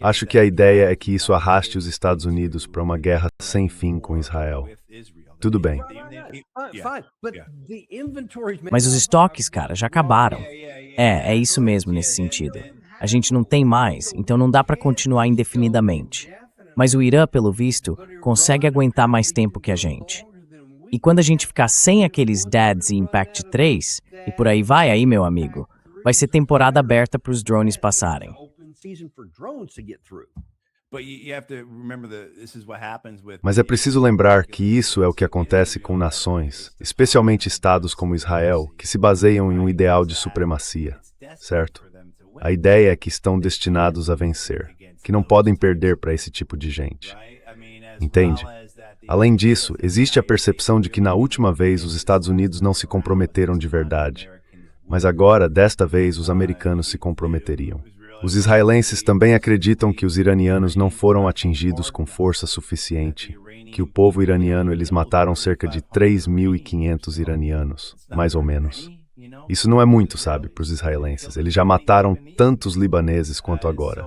B: Acho que a ideia é que isso arraste os Estados Unidos para uma guerra sem fim com Israel. Tudo bem.
A: Mas os estoques, cara, já acabaram. É isso mesmo nesse sentido. A gente não tem mais, então não dá para continuar indefinidamente. Mas o Irã, pelo visto, consegue aguentar mais tempo que a gente. E quando a gente ficar sem aqueles DADs e Impact 3, e por aí vai aí, meu amigo, vai ser temporada aberta para os drones passarem.
B: Mas é preciso lembrar que isso é o que acontece com nações, especialmente estados como Israel, que se baseiam em um ideal de supremacia, certo? A ideia é que estão destinados a vencer, que não podem perder para esse tipo de gente. Entende? Além disso, existe a percepção de que na última vez os Estados Unidos não se comprometeram de verdade. Mas agora, desta vez, os americanos se comprometeriam. Os israelenses também acreditam que os iranianos não foram atingidos com força suficiente, que o povo iraniano eles mataram cerca de 3.500 iranianos, mais ou menos. Isso não é muito, sabe, para os israelenses. Eles já mataram tantos libaneses quanto agora.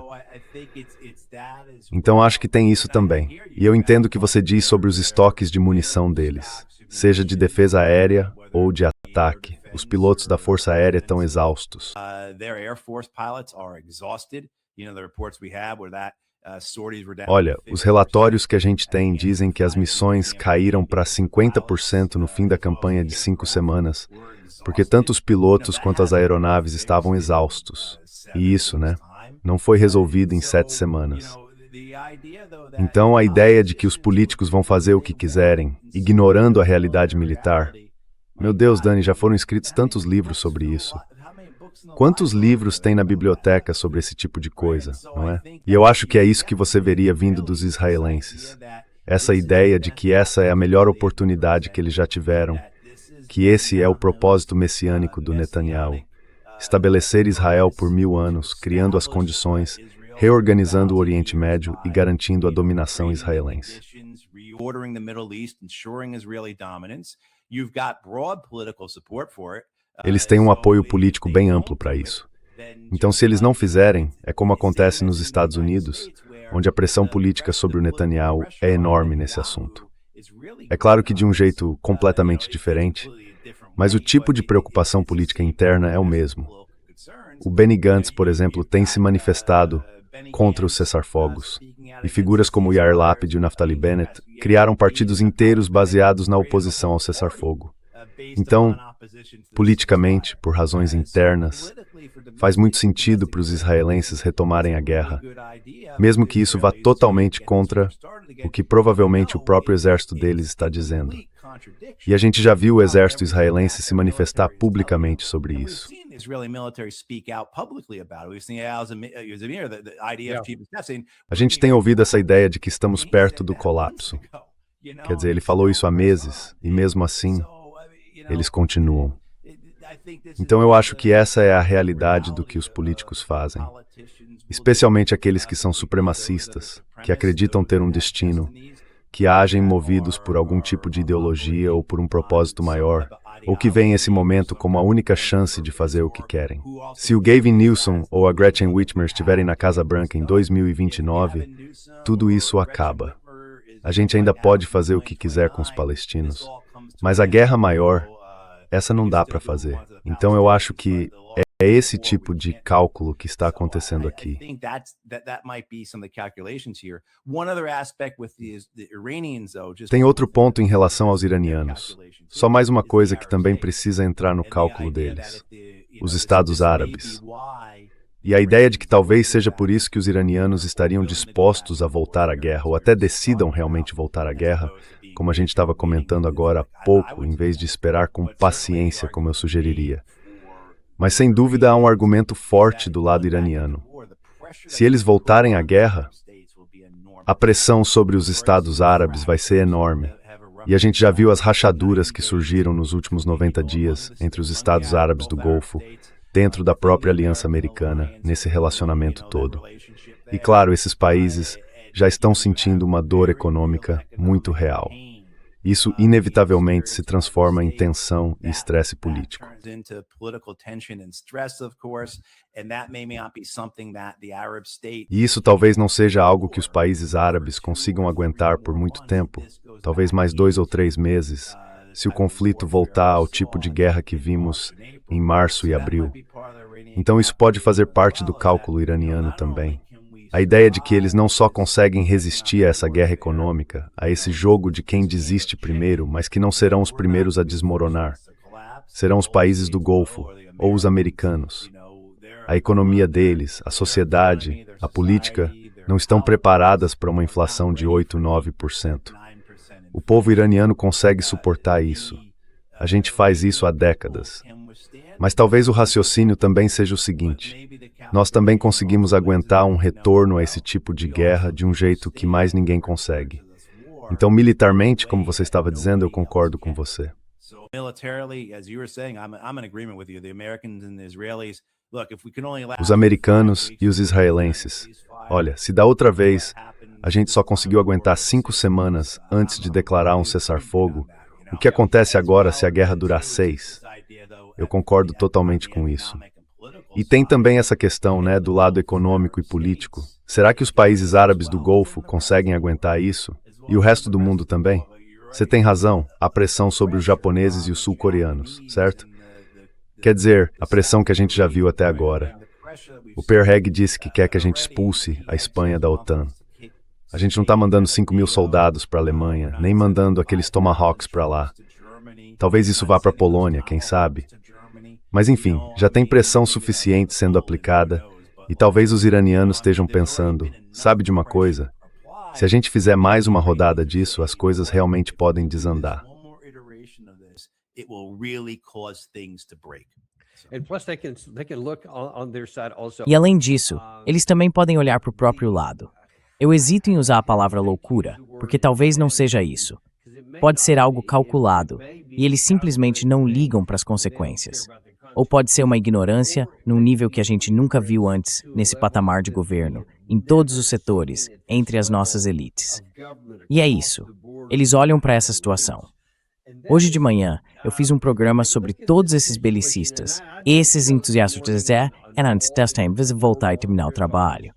B: Então acho que tem isso também. E eu entendo o que você diz sobre os estoques de munição deles, seja de defesa aérea ou de ataque. Os pilotos da Força Aérea estão exaustos. Olha, os relatórios que a gente tem dizem que as missões caíram para 50% no fim da campanha de 5 semanas, porque tanto os pilotos quanto as aeronaves estavam exaustos. E isso, né, não foi resolvido em 7 semanas. Então a ideia de que os políticos vão fazer o que quiserem, ignorando a realidade militar... Meu Deus, Dani, já foram escritos tantos livros sobre isso. Quantos livros tem na biblioteca sobre esse tipo de coisa, não é? E eu acho que é isso que você veria vindo dos israelenses. Essa ideia de que essa é a melhor oportunidade que eles já tiveram, que esse é o propósito messiânico do Netanyahu. Estabelecer Israel por 1000 anos, criando as condições, reorganizando o Oriente Médio e garantindo a dominação israelense. Eles têm um apoio político bem amplo para isso. Então, se eles não fizerem, é como acontece nos Estados Unidos, onde a pressão política sobre o Netanyahu é enorme nesse assunto. É claro que de um jeito completamente diferente, mas o tipo de preocupação política interna é o mesmo. O Benny Gantz, por exemplo, tem se manifestado contra os cessar-fogos, e figuras como Yair Lapid e o Naftali Bennett criaram partidos inteiros baseados na oposição ao cessar-fogo. Então, politicamente, por razões internas, faz muito sentido para os israelenses retomarem a guerra, mesmo que isso vá totalmente contra o que provavelmente o próprio exército deles está dizendo. E a gente já viu o exército israelense se manifestar publicamente sobre isso. A gente tem ouvido essa ideia de que estamos perto do colapso. Quer dizer, ele falou isso há meses, e mesmo assim, eles continuam. Então eu acho que essa é a realidade do que os políticos fazem. Especialmente aqueles que são supremacistas, que acreditam ter um destino, que agem movidos por algum tipo de ideologia ou por um propósito maior, ou que veem esse momento como a única chance de fazer o que querem. Se o Gavin Newsom ou a Gretchen Whitmer estiverem na Casa Branca em 2029, tudo isso acaba. A gente ainda pode fazer o que quiser com os palestinos, mas a guerra maior, essa não dá para fazer. Então eu acho que é esse tipo de cálculo que está acontecendo aqui. Tem outro ponto em relação aos iranianos. Só mais uma coisa que também precisa entrar no cálculo deles. Os Estados Árabes. E a ideia de que talvez seja por isso que os iranianos estariam dispostos a voltar à guerra, ou até decidam realmente voltar à guerra, como a gente estava comentando agora há pouco, em vez de esperar com paciência, como eu sugeriria. Mas sem dúvida há um argumento forte do lado iraniano. Se eles voltarem à guerra, a pressão sobre os Estados Árabes vai ser enorme. E a gente já viu as rachaduras que surgiram nos últimos 90 dias entre os Estados Árabes do Golfo, dentro da própria Aliança Americana, nesse relacionamento todo. E claro, esses países já estão sentindo uma dor econômica muito real. Isso inevitavelmente se transforma em tensão e estresse político. E isso talvez não seja algo que os países árabes consigam aguentar por muito tempo, talvez mais 2 ou 3 meses, se o conflito voltar ao tipo de guerra que vimos em março e abril. Então isso pode fazer parte do cálculo iraniano também. A ideia de que eles não só conseguem resistir a essa guerra econômica, a esse jogo de quem desiste primeiro, mas que não serão os primeiros a desmoronar. Serão os países do Golfo, ou os americanos. A economia deles, a sociedade, a política, não estão preparadas para uma inflação de 8, 9%. O povo iraniano consegue suportar isso. A gente faz isso há décadas. Mas talvez o raciocínio também seja o seguinte: nós também conseguimos aguentar um retorno a esse tipo de guerra de um jeito que mais ninguém consegue. Então, militarmente, como você estava dizendo, eu concordo com você.
C: So militarily, as you were saying, I'm in agreement with you. The Americans and the Israelis. Look, if we can only allow
B: Os americanos e os israelenses. Olha, se da outra vez a gente só conseguiu aguentar 5 semanas antes de declarar um cessar-fogo, o que acontece agora se a guerra durar 6? Eu concordo totalmente com isso. E tem também essa questão, né, do lado econômico e político. Será que os países árabes do Golfo conseguem aguentar isso? E o resto do mundo também? Você tem razão, a pressão sobre os japoneses e os sul-coreanos, certo? Quer dizer, a pressão que a gente já viu até agora. O Perheg disse que quer que a gente expulse a Espanha da OTAN. A gente não está mandando 5.000 soldados para a Alemanha, nem mandando aqueles Tomahawks para lá. Talvez isso vá para a Polônia, quem sabe? Mas enfim, já tem pressão suficiente sendo aplicada e talvez os iranianos estejam pensando, sabe de uma coisa? Se a gente fizer mais uma rodada disso, as coisas realmente podem desandar.
A: E além disso, eles também podem olhar para o próprio lado. Eu hesito em usar a palavra loucura, porque talvez não seja isso. Pode ser algo calculado, e eles simplesmente não ligam para as consequências. Ou pode ser uma ignorância num nível que a gente nunca viu antes nesse patamar de governo, em todos os setores, entre as nossas elites. E é isso. Eles olham para essa situação. Hoje de manhã, eu fiz um programa sobre todos esses belicistas, esses entusiastas antes de voltar e terminar o trabalho.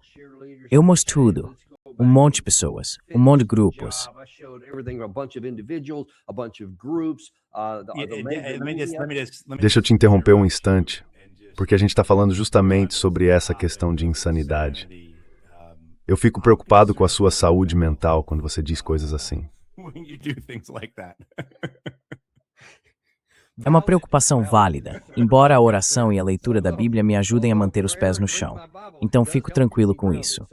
A: Eu mostro tudo. Um monte de pessoas, um monte de grupos.
B: Deixa eu te interromper um instante, porque a gente está falando justamente sobre essa questão de insanidade. Eu fico preocupado com a sua saúde mental quando você diz coisas assim.
A: É uma preocupação válida, embora a oração e a leitura da Bíblia me ajudem a manter os pés no chão. Então fico tranquilo com isso.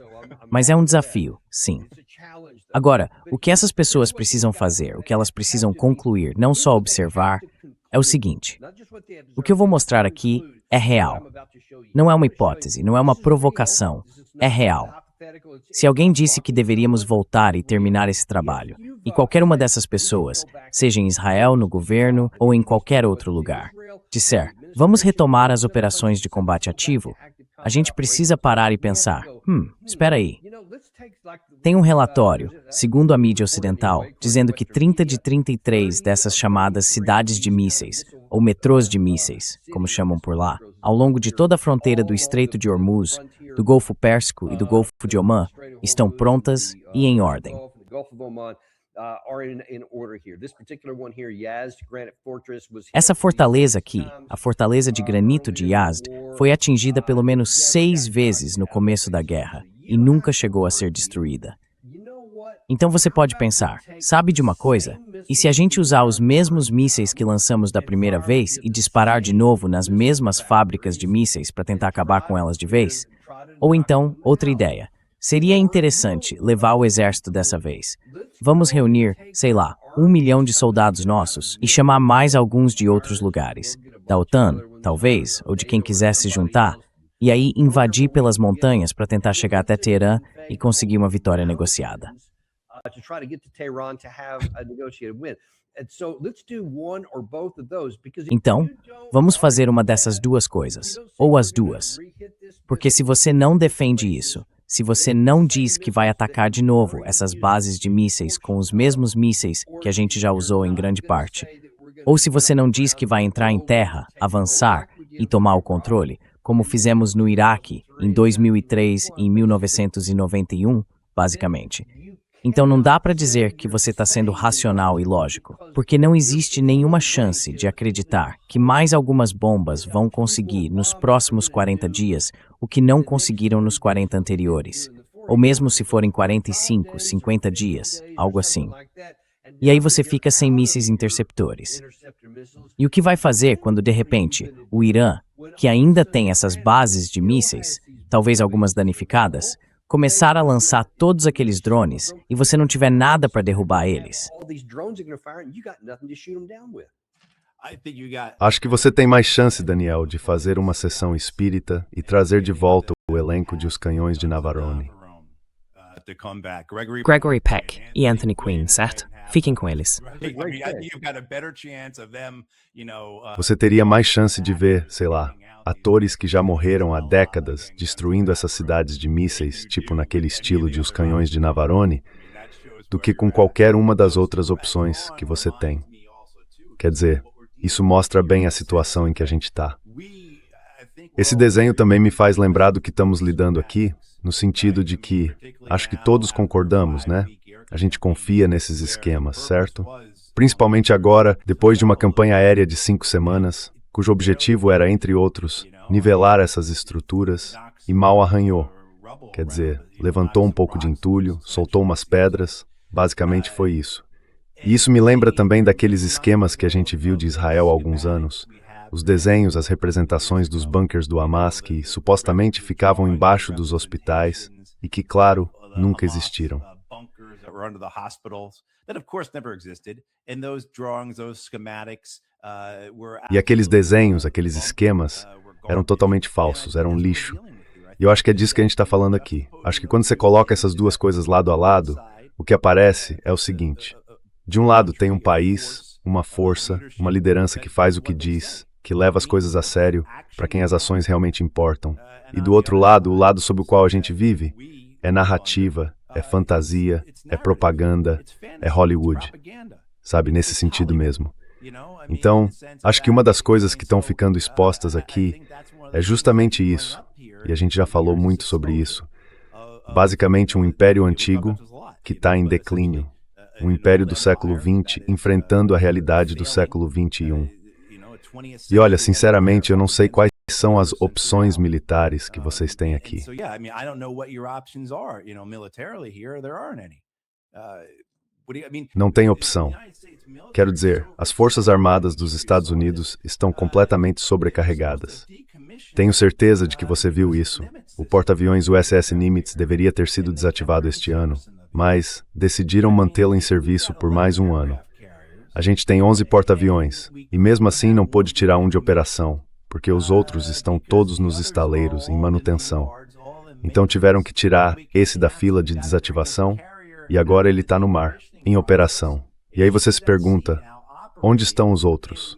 A: Mas é um desafio, sim. Agora, o que essas pessoas precisam fazer, o que elas precisam concluir, não só observar, é o seguinte. O que eu vou mostrar aqui é real. Não é uma hipótese, não é uma provocação, é real. Se alguém disse que deveríamos voltar e terminar esse trabalho, e qualquer uma dessas pessoas, seja em Israel, no governo ou em qualquer outro lugar, disser, vamos retomar as operações de combate ativo, a gente precisa parar e pensar, espera aí. Tem um relatório, segundo a mídia ocidental, dizendo que 30 de 33 dessas chamadas cidades de mísseis, ou metrôs de mísseis, como chamam por lá, ao longo de toda a fronteira do Estreito de Hormuz, do Golfo Pérsico e do Golfo de Omã, estão prontas e em ordem. Essa fortaleza aqui, a fortaleza de granito de Yazd, foi atingida pelo menos 6 vezes no começo da guerra e nunca chegou a ser destruída. Então você pode pensar, sabe de uma coisa? E se a gente usar os mesmos mísseis que lançamos da primeira vez e disparar de novo nas mesmas fábricas de mísseis para tentar acabar com elas de vez? Ou então, outra ideia. Seria interessante levar o exército dessa vez. Vamos reunir, sei lá, 1 milhão de soldados nossos e chamar mais alguns de outros lugares. Da OTAN, talvez, ou de quem quiser se juntar, e aí invadir pelas montanhas para tentar chegar até Teherã e conseguir uma vitória negociada. Então, vamos fazer uma dessas duas coisas, ou as duas. Porque se você não defende isso, se você não diz que vai atacar de novo essas bases de mísseis com os mesmos mísseis que a gente já usou em grande parte, ou se você não diz que vai entrar em terra, avançar e tomar o controle, como fizemos no Iraque em 2003 e em 1991, basicamente. Então não dá para dizer que você está sendo racional e lógico, porque não existe nenhuma chance de acreditar que mais algumas bombas vão conseguir nos próximos 40 dias o que não conseguiram nos 40 anteriores, ou mesmo se forem 45, 50 dias, algo assim. E aí você fica sem mísseis interceptores. E o que vai fazer quando, de repente, o Irã, que ainda tem essas bases de mísseis, talvez algumas danificadas, começar a lançar todos aqueles drones e você não tiver nada para derrubar eles?
B: Acho que você tem mais chance, Daniel, de fazer uma sessão espírita e trazer de volta o elenco de Os Canhões de Navarone.
D: Gregory Peck e Anthony Quinn, certo? Fiquem com eles.
B: Você teria mais chance de ver, sei lá, atores que já morreram há décadas destruindo essas cidades de mísseis, tipo naquele estilo de Os Canhões de Navarone, do que com qualquer uma das outras opções que você tem. Quer dizer, isso mostra bem a situação em que a gente está. Esse desenho também me faz lembrar do que estamos lidando aqui, no sentido de que, acho que todos concordamos, né? A gente confia nesses esquemas, certo? Principalmente agora, depois de uma campanha aérea de 5 semanas, cujo objetivo era, entre outros, nivelar essas estruturas, e mal arranhou. Quer dizer, levantou um pouco de entulho, soltou umas pedras, basicamente foi isso. E isso me lembra também daqueles esquemas que a gente viu de Israel há alguns anos. Os desenhos, as representações dos bunkers do Hamas que supostamente ficavam embaixo dos hospitais e que, claro, nunca existiram. E aqueles desenhos, aqueles esquemas, eram totalmente falsos, eram lixo. E eu acho que é disso que a gente está falando aqui. Acho que quando você coloca essas duas coisas lado a lado, o que aparece é o seguinte. De um lado tem um país, uma força, uma liderança que faz o que diz, que leva as coisas a sério, para quem as ações realmente importam. E do outro lado, o lado sob o qual a gente vive, é narrativa, é fantasia, é propaganda, é Hollywood. Sabe, nesse sentido mesmo. Então, acho que uma das coisas que estão ficando expostas aqui é justamente isso, e a gente já falou muito sobre isso. Basicamente um império antigo que está em declínio, um império do século XX enfrentando a realidade do século XXI. E olha, sinceramente, eu não sei quais são as opções militares que vocês têm aqui. Não tem opção. Quero dizer, as Forças Armadas dos Estados Unidos estão completamente sobrecarregadas. Tenho certeza de que você viu isso. O porta-aviões USS Nimitz deveria ter sido desativado este ano, mas decidiram mantê-lo em serviço por mais um ano. A gente tem 11 porta-aviões, e mesmo assim não pôde tirar um de operação, porque os outros estão todos nos estaleiros, em manutenção. Então tiveram que tirar esse da fila de desativação, e agora ele está no mar, em operação. E aí você se pergunta, onde estão os outros?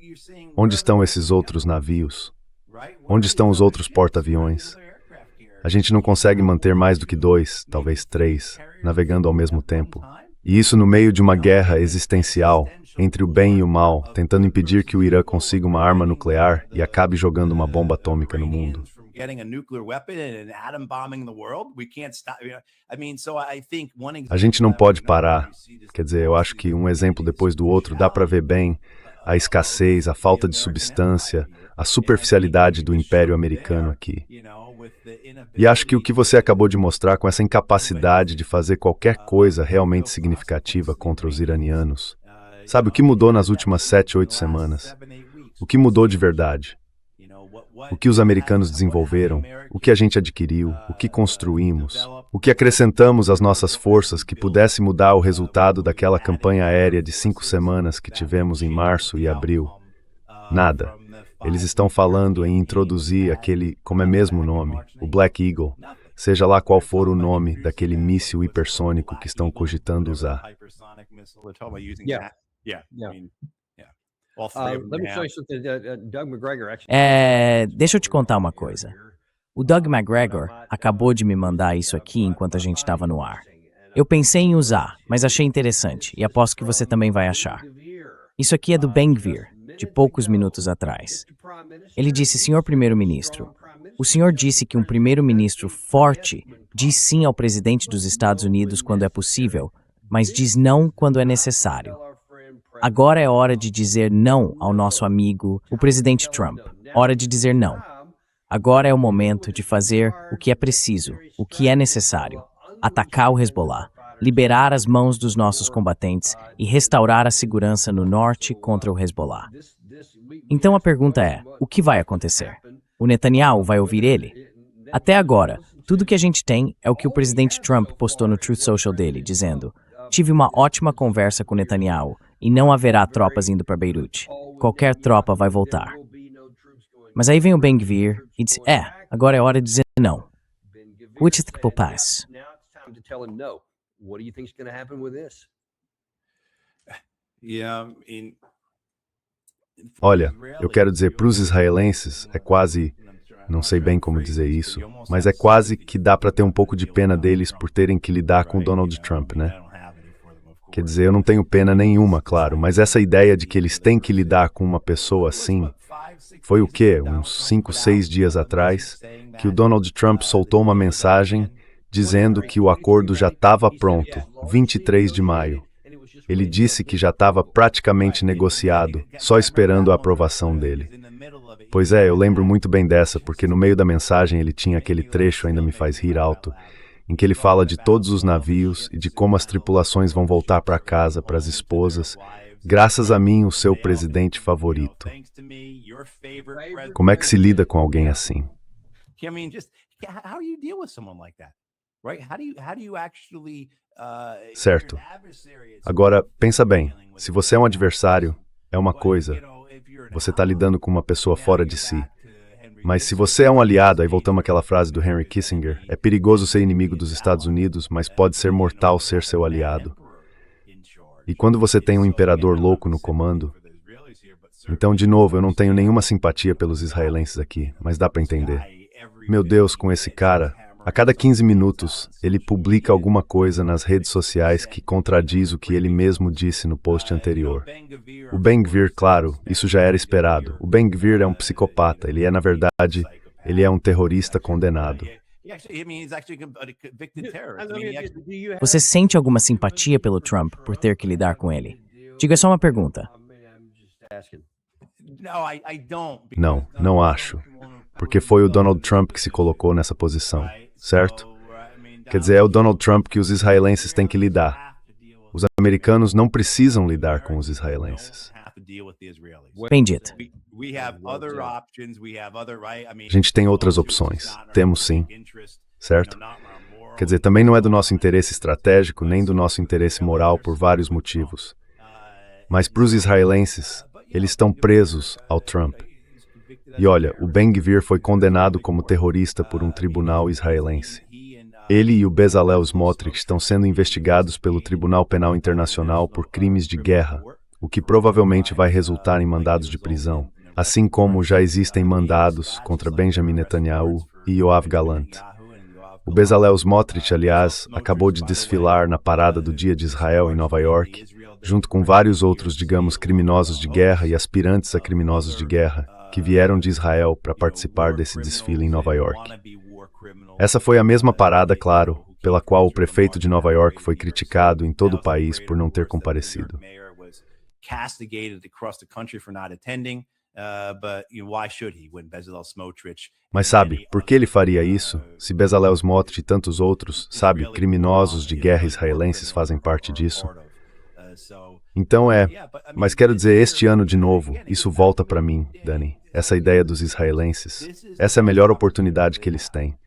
B: Onde estão esses outros navios? Onde estão os outros porta-aviões? A gente não consegue manter mais do que 2, talvez 3, navegando ao mesmo tempo. E isso no meio de uma guerra existencial, entre o bem e o mal, tentando impedir que o Irã consiga uma arma nuclear e acabe jogando uma bomba atômica no mundo. A gente não pode parar. Quer dizer, eu acho que um exemplo depois do outro dá para ver bem a escassez, a falta de substância, a superficialidade do Império Americano aqui. E acho que o que você acabou de mostrar com essa incapacidade de fazer qualquer coisa realmente significativa contra os iranianos. Sabe, o que mudou nas últimas 7, 8 semanas? O que mudou de verdade? O que os americanos desenvolveram? O que a gente adquiriu? O que construímos? O que acrescentamos às nossas forças que pudesse mudar o resultado daquela campanha aérea de 5 semanas que tivemos em março e abril? Nada. Eles estão falando em introduzir aquele, como é mesmo o nome, o Black Eagle, seja lá qual for o nome daquele míssil hipersônico que estão cogitando usar.
A: Deixa eu te contar uma coisa. O Doug McGregor acabou de me mandar isso aqui enquanto a gente estava no ar. Eu pensei em usar, mas achei interessante e aposto que você também vai achar. Isso aqui é do Ben-Gvir, de poucos minutos atrás. Ele disse, Senhor Primeiro-Ministro, o senhor disse que um primeiro-ministro forte diz sim ao presidente dos Estados Unidos quando é possível, mas diz não quando é necessário. Agora é hora de dizer não ao nosso amigo, o presidente Trump. Hora de dizer não. Agora é o momento de fazer o que é preciso, o que é necessário. Atacar o Hezbollah, liberar as mãos dos nossos combatentes e restaurar a segurança no norte contra o Hezbollah. Então a pergunta é, o que vai acontecer? O Netanyahu vai ouvir ele? Até agora, tudo que a gente tem é o que o presidente Trump postou no Truth Social dele, dizendo: tive uma ótima conversa com Netanyahu e não haverá tropas indo para Beirute. Qualquer tropa vai voltar. Mas aí vem o Ben-Gvir e diz, agora é hora de dizer não. Which is the pass?
B: Olha, eu quero dizer, para os israelenses, é quase, não sei bem como dizer isso, mas é quase que dá para ter um pouco de pena deles por terem que lidar com Donald Trump, né? Quer dizer, eu não tenho pena nenhuma, claro, mas essa ideia de que eles têm que lidar com uma pessoa assim, foi o quê? Uns 5, 6 dias atrás, que o Donald Trump soltou uma mensagem dizendo que o acordo já estava pronto, 23 de maio. Ele disse que já estava praticamente negociado, só esperando a aprovação dele. Pois é, eu lembro muito bem dessa, porque no meio da mensagem ele tinha aquele trecho, ainda me faz rir alto, em que ele fala de todos os navios e de como as tripulações vão voltar para casa, para as esposas, graças a mim, o seu presidente favorito. Como é que se lida com alguém assim? Certo. Agora, pensa bem, se você é um adversário, é uma coisa, você está lidando com uma pessoa fora de si. Mas se você é um aliado, aí voltamos àquela frase do Henry Kissinger, é perigoso ser inimigo dos Estados Unidos, mas pode ser mortal ser seu aliado. E quando você tem um imperador louco no comando, então, de novo, eu não tenho nenhuma simpatia pelos israelenses aqui, mas dá para entender. Meu Deus, com esse cara, a cada 15 minutos, ele publica alguma coisa nas redes sociais que contradiz o que ele mesmo disse no post anterior. O Ben-Gvir, claro, isso já era esperado. O Ben-Gvir é um psicopata, ele é, na verdade, ele é um terrorista condenado.
A: Você sente alguma simpatia pelo Trump por ter que lidar com ele? Diga só uma pergunta.
B: Não, não acho. Porque foi o Donald Trump que se colocou nessa posição, certo? Quer dizer, é o Donald Trump que os israelenses têm que lidar. Os americanos não precisam lidar com os israelenses.
A: Bem dito.
B: A gente tem outras opções. Temos sim. Certo? Quer dizer, também não é do nosso interesse estratégico, nem do nosso interesse moral por vários motivos. Mas para os israelenses, eles estão presos ao Trump. E olha, o Ben-Gvir foi condenado como terrorista por um tribunal israelense. Ele e o Bezalel Smotrich estão sendo investigados pelo Tribunal Penal Internacional por crimes de guerra, o que provavelmente vai resultar em mandados de prisão, assim como já existem mandados contra Benjamin Netanyahu e Yoav Gallant. O Bezalel Smotrich, aliás, acabou de desfilar na parada do Dia de Israel em Nova York, junto com vários outros, digamos, criminosos de guerra e aspirantes a criminosos de guerra, que vieram de Israel para participar desse desfile em Nova York. Essa foi a mesma parada, claro, pela qual o prefeito de Nova York foi criticado em todo o país por não ter comparecido. Mas sabe, por que ele faria isso, se Bezalel Smotrich e tantos outros, sabe, criminosos de guerra israelenses fazem parte disso? Então mas quero dizer, este ano de novo, isso volta para mim, Dani, essa ideia dos israelenses. Essa é a melhor oportunidade que eles têm.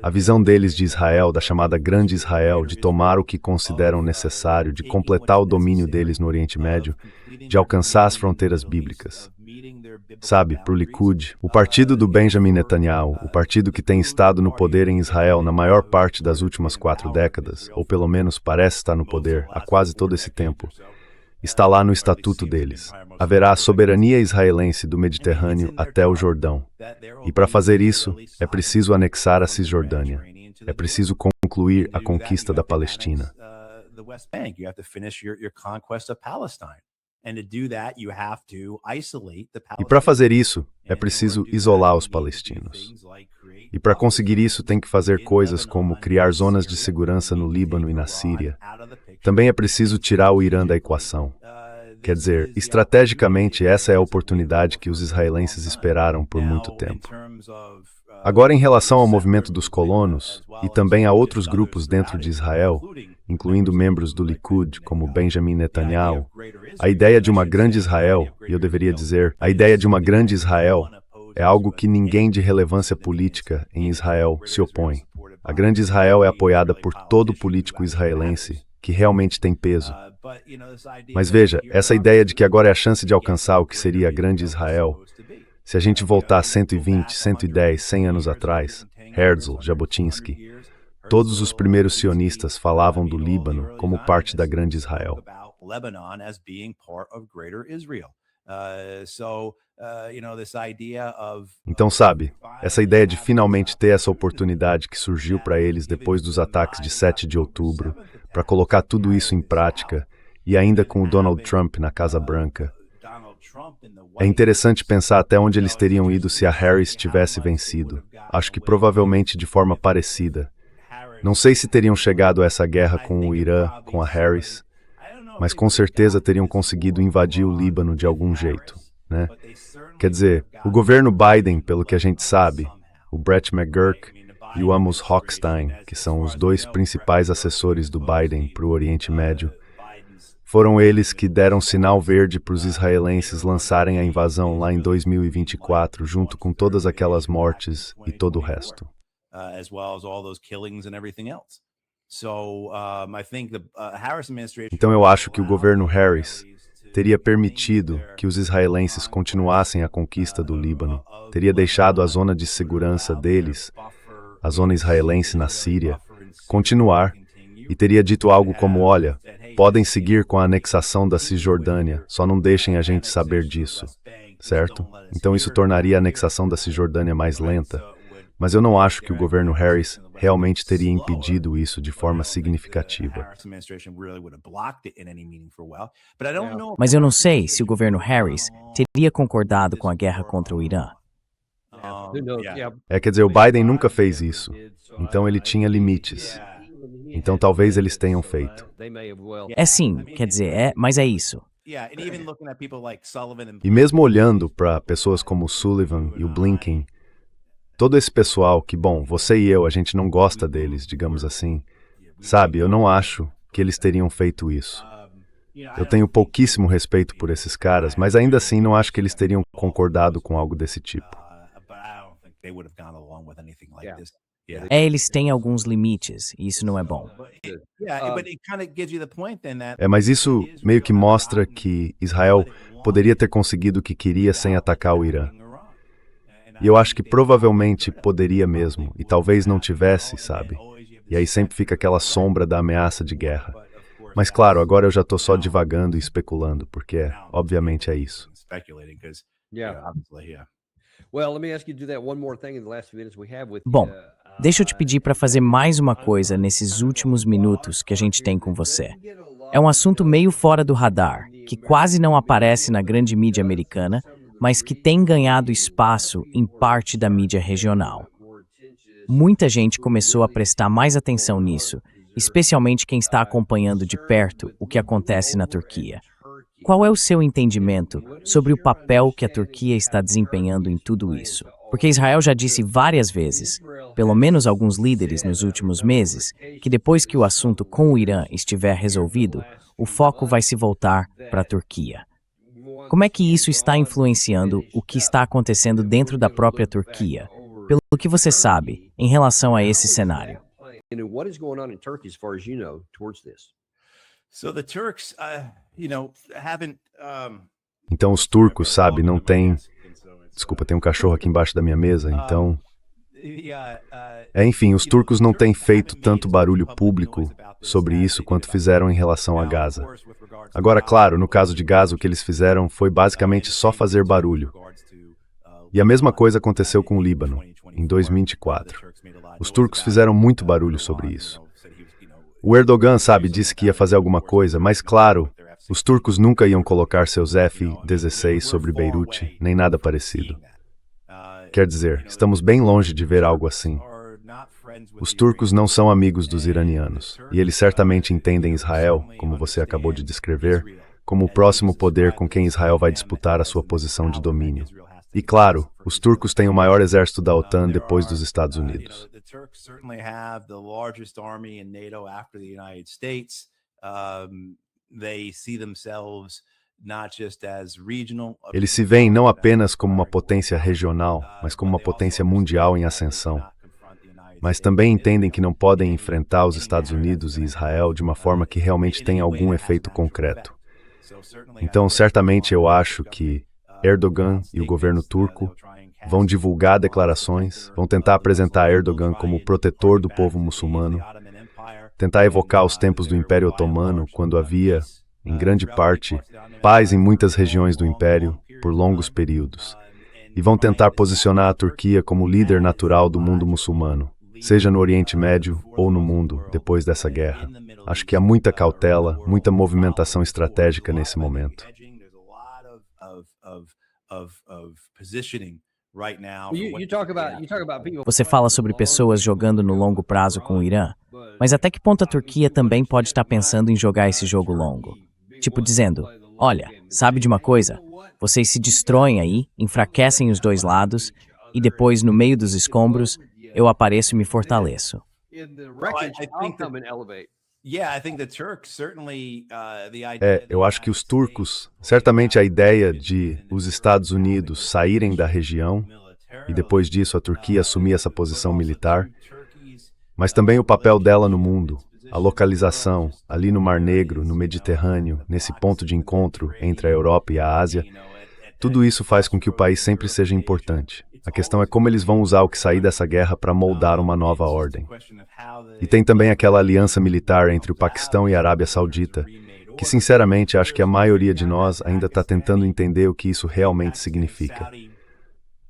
B: A visão deles de Israel, da chamada Grande Israel, de tomar o que consideram necessário, de completar o domínio deles no Oriente Médio, de alcançar as fronteiras bíblicas. Sabe, para o Likud, o partido do Benjamin Netanyahu, o partido que tem estado no poder em Israel na maior parte das últimas 4 décadas, ou pelo menos parece estar no poder há quase todo esse tempo, está lá no estatuto deles. Haverá a soberania israelense do Mediterrâneo até o Jordão. E para fazer isso, é preciso anexar a Cisjordânia. É preciso concluir a conquista da Palestina. E para fazer isso, é preciso isolar os palestinos. E para conseguir isso, tem que fazer coisas como criar zonas de segurança no Líbano e na Síria. Também é preciso tirar o Irã da equação. Quer dizer, estrategicamente, essa é a oportunidade que os israelenses esperaram por muito tempo. Agora, em relação ao movimento dos colonos, e também a outros grupos dentro de Israel, incluindo membros do Likud, como Benjamin Netanyahu, a ideia de uma grande Israel, e eu deveria dizer, a ideia de uma grande Israel, é algo que ninguém de relevância política em Israel se opõe. A grande Israel é apoiada por todo político israelense que realmente tem peso. Mas veja, essa ideia de que agora é a chance de alcançar o que seria a grande Israel, se a gente voltar 120, 110, 100 anos atrás, Herzl, Jabotinsky, todos os primeiros sionistas falavam do Líbano como parte da grande Israel.
C: Lebanon as being part of Greater Israel.
B: Então, sabe, essa ideia de finalmente ter essa oportunidade que surgiu para eles depois dos ataques de 7 de outubro, para colocar tudo isso em prática, e ainda com o Donald Trump na Casa Branca. É interessante pensar até onde eles teriam ido se a Harris tivesse vencido. Acho que provavelmente de forma parecida. Não sei se teriam chegado a essa guerra com o Irã, com a Harris, mas com certeza teriam conseguido invadir o Líbano de algum jeito, né? Quer dizer, o governo Biden, pelo que a gente sabe, o Brett McGurk e o Amos Hochstein, que são os dois principais assessores do Biden para o Oriente Médio, foram eles que deram sinal verde para os israelenses lançarem a invasão lá em 2024, junto com todas aquelas mortes e todo o resto. Então eu acho que o governo Harris teria permitido que os israelenses continuassem a conquista do Líbano, teria deixado a zona de segurança deles, a zona israelense na Síria, continuar, e teria dito algo como, olha, podem seguir com a anexação da Cisjordânia, só não deixem a gente saber disso, certo? Então isso tornaria a anexação da Cisjordânia mais lenta, mas eu não acho que o governo Harris realmente teria impedido isso de forma significativa.
A: Mas eu não sei se o governo Harris teria concordado com a guerra contra o Irã.
B: Quer dizer, o Biden nunca fez isso, então ele tinha limites. Então talvez eles tenham feito.
A: É sim, quer dizer, mas é isso.
B: E mesmo olhando para pessoas como o Sullivan e o Blinken, todo esse pessoal que, bom, você e eu, a gente não gosta deles, digamos assim, sabe, eu não acho que eles teriam feito isso. Eu tenho pouquíssimo respeito por esses caras, mas ainda assim não acho que eles teriam concordado com algo desse tipo.
A: Eles têm alguns limites, e isso não é bom.
B: Mas isso meio que mostra que Israel poderia ter conseguido o que queria sem atacar o Irã. E eu acho que provavelmente poderia mesmo, e talvez não tivesse, sabe? E aí sempre fica aquela sombra da ameaça de guerra. Mas claro, agora eu já estou só divagando e especulando, porque obviamente é isso.
A: Bom, deixa eu te pedir para fazer mais uma coisa nesses últimos minutos que a gente tem com você. É um assunto meio fora do radar, que quase não aparece na grande mídia americana, mas que tem ganhado espaço em parte da mídia regional. Muita gente começou a prestar mais atenção nisso, especialmente quem está acompanhando de perto o que acontece na Turquia. Qual é o seu entendimento sobre o papel que a Turquia está desempenhando em tudo isso? Porque Israel já disse várias vezes, pelo menos alguns líderes nos últimos meses, que depois que o assunto com o Irã estiver resolvido, o foco vai se voltar para a Turquia. Como é que isso está influenciando o que está acontecendo dentro da própria Turquia, pelo que você sabe, em relação a esse cenário?
B: Então os turcos, sabe, não têm... Desculpa, tem um cachorro aqui embaixo da minha mesa, então... Enfim, os turcos não têm feito tanto barulho público sobre isso quanto fizeram em relação a Gaza. Agora, claro, no caso de Gaza, o que eles fizeram foi basicamente só fazer barulho. E a mesma coisa aconteceu com o Líbano, em 2024. Os turcos fizeram muito barulho sobre isso. O Erdogan, sabe, disse que ia fazer alguma coisa, mas claro, os turcos nunca iam colocar seus F-16 sobre Beirute, nem nada parecido. Quer dizer, estamos bem longe de ver algo assim. Os turcos não são amigos dos iranianos, e eles certamente entendem Israel, como você acabou de descrever, como o próximo poder com quem Israel vai disputar a sua posição de domínio. E claro, os turcos têm o maior exército da OTAN depois dos Estados Unidos. Eles se veem não apenas como uma potência regional, mas como uma potência mundial em ascensão. Mas também entendem que não podem enfrentar os Estados Unidos e Israel de uma forma que realmente tenha algum efeito concreto. Então, certamente eu acho que Erdogan e o governo turco vão divulgar declarações, vão tentar apresentar Erdogan como o protetor do povo muçulmano, tentar evocar os tempos do Império Otomano, quando havia em grande parte, paz em muitas regiões do Império por longos períodos. E vão tentar posicionar a Turquia como líder natural do mundo muçulmano, seja no Oriente Médio ou no mundo depois dessa guerra. Acho que há muita cautela, muita movimentação estratégica nesse momento.
A: Você fala sobre pessoas jogando no longo prazo com o Irã, mas até que ponto a Turquia também pode estar pensando em jogar esse jogo longo? Tipo dizendo, olha, sabe de uma coisa? Vocês se destroem aí, enfraquecem os dois lados, e depois, no meio dos escombros, eu apareço e me fortaleço.
B: Eu acho que os turcos, certamente a ideia de os Estados Unidos saírem da região e depois disso a Turquia assumir essa posição militar, mas também o papel dela no mundo, a localização ali no Mar Negro, no Mediterrâneo, nesse ponto de encontro entre a Europa e a Ásia, tudo isso faz com que o país sempre seja importante. A questão é como eles vão usar o que sair dessa guerra para moldar uma nova ordem. E tem também aquela aliança militar entre o Paquistão e a Arábia Saudita, que sinceramente acho que a maioria de nós ainda está tentando entender o que isso realmente significa.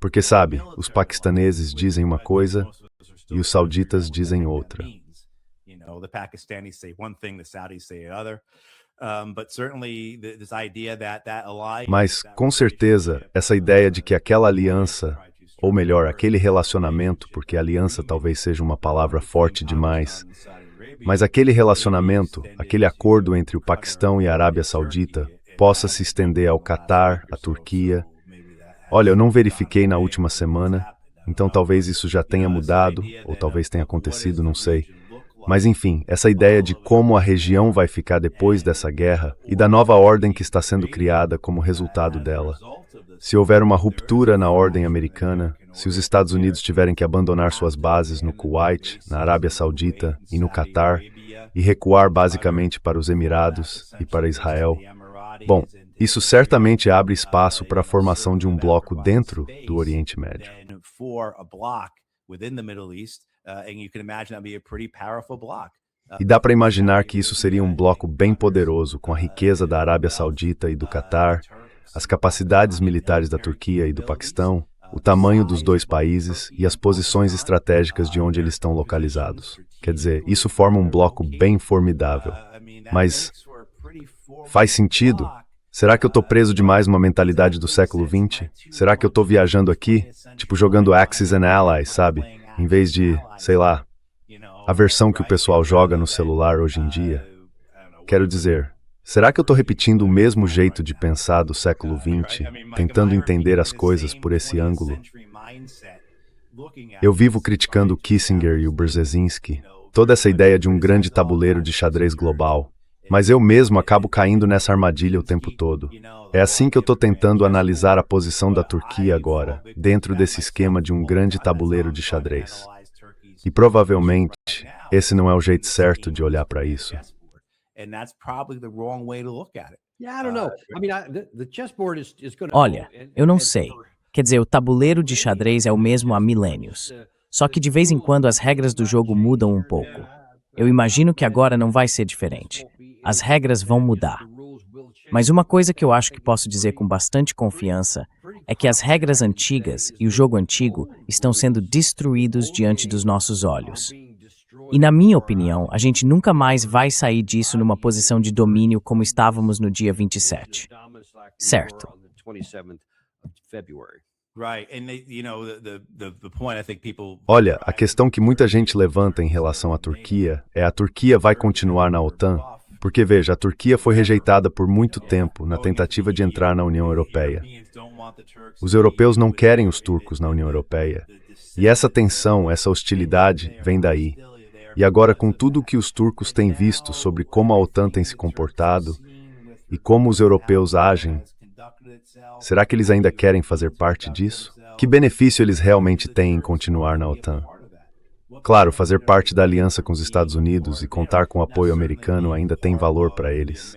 B: Porque sabe, os paquistaneses dizem uma coisa e os sauditas dizem outra. Mas, com certeza, essa ideia de que aquela aliança, ou melhor, aquele relacionamento, porque aliança talvez seja uma palavra forte demais, mas aquele relacionamento, aquele acordo entre o Paquistão e a Arábia Saudita, possa se estender ao Catar, à Turquia. Olha, eu não verifiquei na última semana, então talvez isso já tenha mudado, ou talvez tenha acontecido, não sei. Mas enfim, essa ideia de como a região vai ficar depois dessa guerra e da nova ordem que está sendo criada como resultado dela. Se houver uma ruptura na ordem americana, se os Estados Unidos tiverem que abandonar suas bases no Kuwait, na Arábia Saudita e no Catar, e recuar basicamente para os Emirados e para Israel, bom, isso certamente abre espaço para a formação de um bloco dentro do Oriente Médio. E dá para imaginar que isso seria um bloco bem poderoso, com a riqueza da Arábia Saudita e do Catar, as capacidades militares da Turquia e do Paquistão, o tamanho dos dois países e as posições estratégicas de onde eles estão localizados. Quer dizer, isso forma um bloco bem formidável. Mas faz sentido? Será que eu estou preso demais numa mentalidade do século XX? Será que eu estou viajando aqui, tipo jogando Axis and Allies, sabe? Em vez de, sei lá, a versão que o pessoal joga no celular hoje em dia? Quero dizer, será que eu estou repetindo o mesmo jeito de pensar do século XX, tentando entender as coisas por esse ângulo? Eu vivo criticando o Kissinger e o Brzezinski, toda essa ideia de um grande tabuleiro de xadrez global, mas eu mesmo acabo caindo nessa armadilha o tempo todo. É assim que eu estou tentando analisar a posição da Turquia agora, dentro desse esquema de um grande tabuleiro de xadrez. E provavelmente, esse não é o jeito certo de olhar para isso.
A: Olha, eu não sei. Quer dizer, o tabuleiro de xadrez é o mesmo há milênios. Só que de vez em quando as regras do jogo mudam um pouco. Eu imagino que agora não vai ser diferente. As regras vão mudar. Mas uma coisa que eu acho que posso dizer com bastante confiança é que as regras antigas e o jogo antigo estão sendo destruídos diante dos nossos olhos. E na minha opinião, a gente nunca mais vai sair disso numa posição de domínio como estávamos no dia 27. Certo.
B: Olha, a questão que muita gente levanta em relação à Turquia é: a Turquia vai continuar na OTAN? Porque, veja, a Turquia foi rejeitada por muito tempo na tentativa de entrar na União Europeia. Os europeus não querem os turcos na União Europeia. E essa tensão, essa hostilidade vem daí. E agora, com tudo o que os turcos têm visto sobre como a OTAN tem se comportado e como os europeus agem, será que eles ainda querem fazer parte disso? Que benefício eles realmente têm em continuar na OTAN? Claro, fazer parte da aliança com os Estados Unidos e contar com o apoio americano ainda tem valor para eles.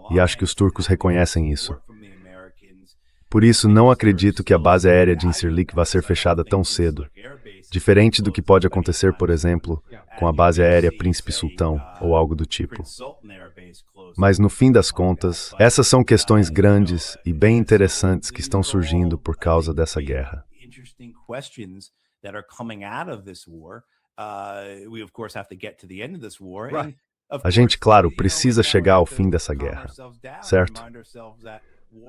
B: E acho que os turcos reconhecem isso. Por isso, não acredito que a base aérea de Incirlik vá ser fechada tão cedo. Diferente do que pode acontecer, por exemplo, com a base aérea Príncipe Sultão ou algo do tipo. Mas no fim das contas, essas são questões grandes e bem interessantes que estão surgindo por causa dessa guerra. A gente, claro, precisa chegar ao fim dessa guerra, certo?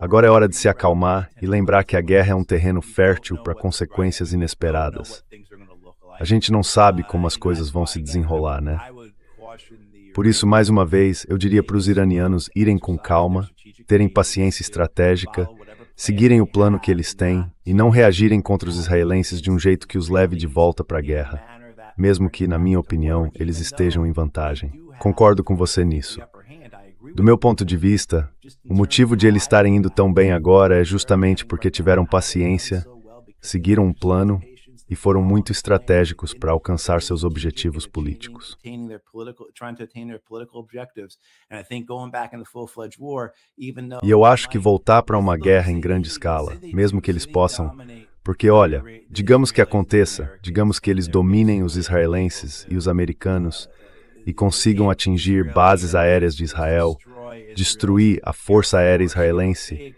B: Agora é hora de se acalmar e lembrar que a guerra é um terreno fértil para consequências inesperadas. A gente não sabe como as coisas vão se desenrolar, né? Por isso, mais uma vez, eu diria para os iranianos irem com calma, terem paciência estratégica, seguirem o plano que eles têm e não reagirem contra os israelenses de um jeito que os leve de volta para a guerra, mesmo que, na minha opinião, eles estejam em vantagem. Concordo com você nisso. Do meu ponto de vista, o motivo de eles estarem indo tão bem agora é justamente porque tiveram paciência, seguiram um plano e foram muito estratégicos para alcançar seus objetivos políticos. E eu acho que voltar para uma guerra em grande escala, mesmo que eles possam, porque olha, digamos que aconteça, digamos que eles dominem os israelenses e os americanos e consigam atingir bases aéreas de Israel, destruir a força aérea israelense,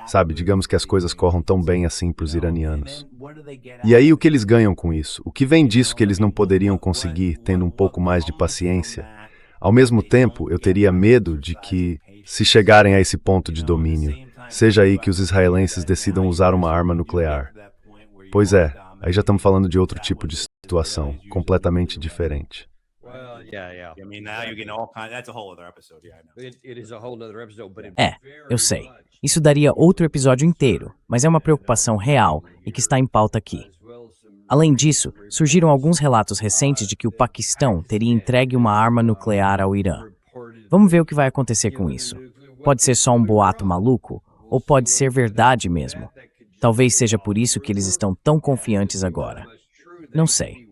B: sabe, digamos que as coisas corram tão bem assim para os iranianos. E aí o que eles ganham com isso? O que vem disso que eles não poderiam conseguir tendo um pouco mais de paciência? Ao mesmo tempo, eu teria medo de que, se chegarem a esse ponto de domínio, seja aí que os israelenses decidam usar uma arma nuclear. Pois é, aí já estamos falando de outro tipo de situação, completamente diferente.
A: Eu sei. Isso daria outro episódio inteiro, mas é uma preocupação real e que está em pauta aqui. Além disso, surgiram alguns relatos recentes de que o Paquistão teria entregue uma arma nuclear ao Irã. Vamos ver o que vai acontecer com isso. Pode ser só um boato maluco, ou pode ser verdade mesmo. Talvez seja por isso que eles estão tão confiantes agora. Não sei.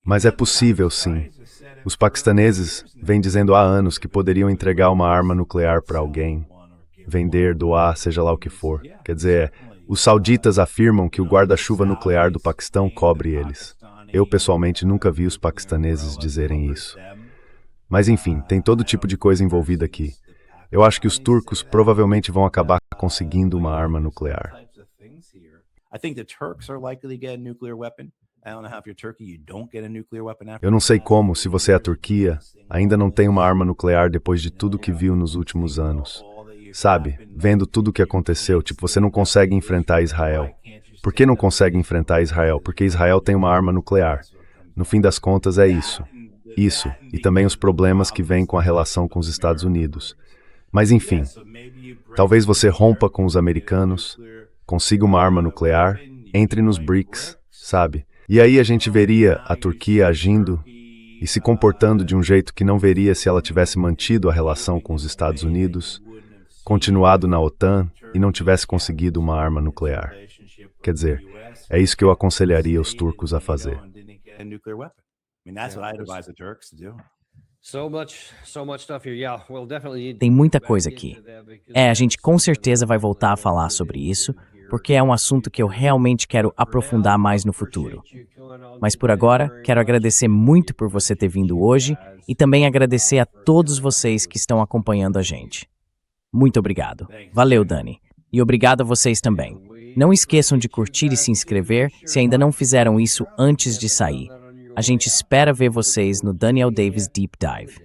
B: Mas é possível, sim. Os paquistaneses vêm dizendo há anos que poderiam entregar uma arma nuclear para alguém, vender, doar, seja lá o que for. Quer dizer, os sauditas afirmam que o guarda-chuva nuclear do Paquistão cobre eles. Eu, pessoalmente, nunca vi os paquistaneses dizerem isso. Mas, enfim, tem todo tipo de coisa envolvida aqui. Eu acho que os turcos provavelmente vão acabar conseguindo uma arma nuclear. Eu não sei como, se você é a Turquia, ainda não tem uma arma nuclear depois de tudo que viu nos últimos anos. Sabe, vendo tudo o que aconteceu, tipo, você não consegue enfrentar Israel. Por que não consegue enfrentar Israel? Porque Israel tem uma arma nuclear. No fim das contas é isso. Isso, e também os problemas que vêm com a relação com os Estados Unidos. Mas enfim, talvez você rompa com os americanos, consiga uma arma nuclear, entre nos BRICS, sabe? E aí a gente veria a Turquia agindo e se comportando de um jeito que não veria se ela tivesse mantido a relação com os Estados Unidos, continuado na OTAN e não tivesse conseguido uma arma nuclear. Quer dizer, é isso que eu aconselharia os turcos a fazer.
A: Tem muita coisa aqui. A gente com certeza vai voltar a falar sobre isso, porque é um assunto que eu realmente quero aprofundar mais no futuro. Mas por agora, quero agradecer muito por você ter vindo hoje e também agradecer a todos vocês que estão acompanhando a gente. Muito obrigado. Valeu, Dani. E obrigado a vocês também. Não esqueçam de curtir e se inscrever se ainda não fizeram isso antes de sair. A gente espera ver vocês no Daniel Davis Deep Dive.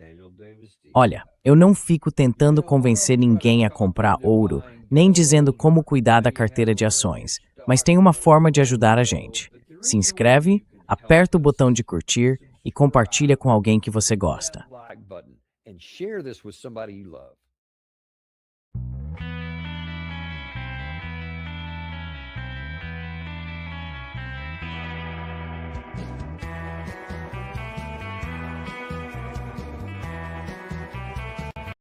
A: Olha, eu não fico tentando convencer ninguém a comprar ouro, nem dizendo como cuidar da carteira de ações, mas tem uma forma de ajudar a gente. Se inscreve, aperta o botão de curtir e compartilha com alguém que você gosta.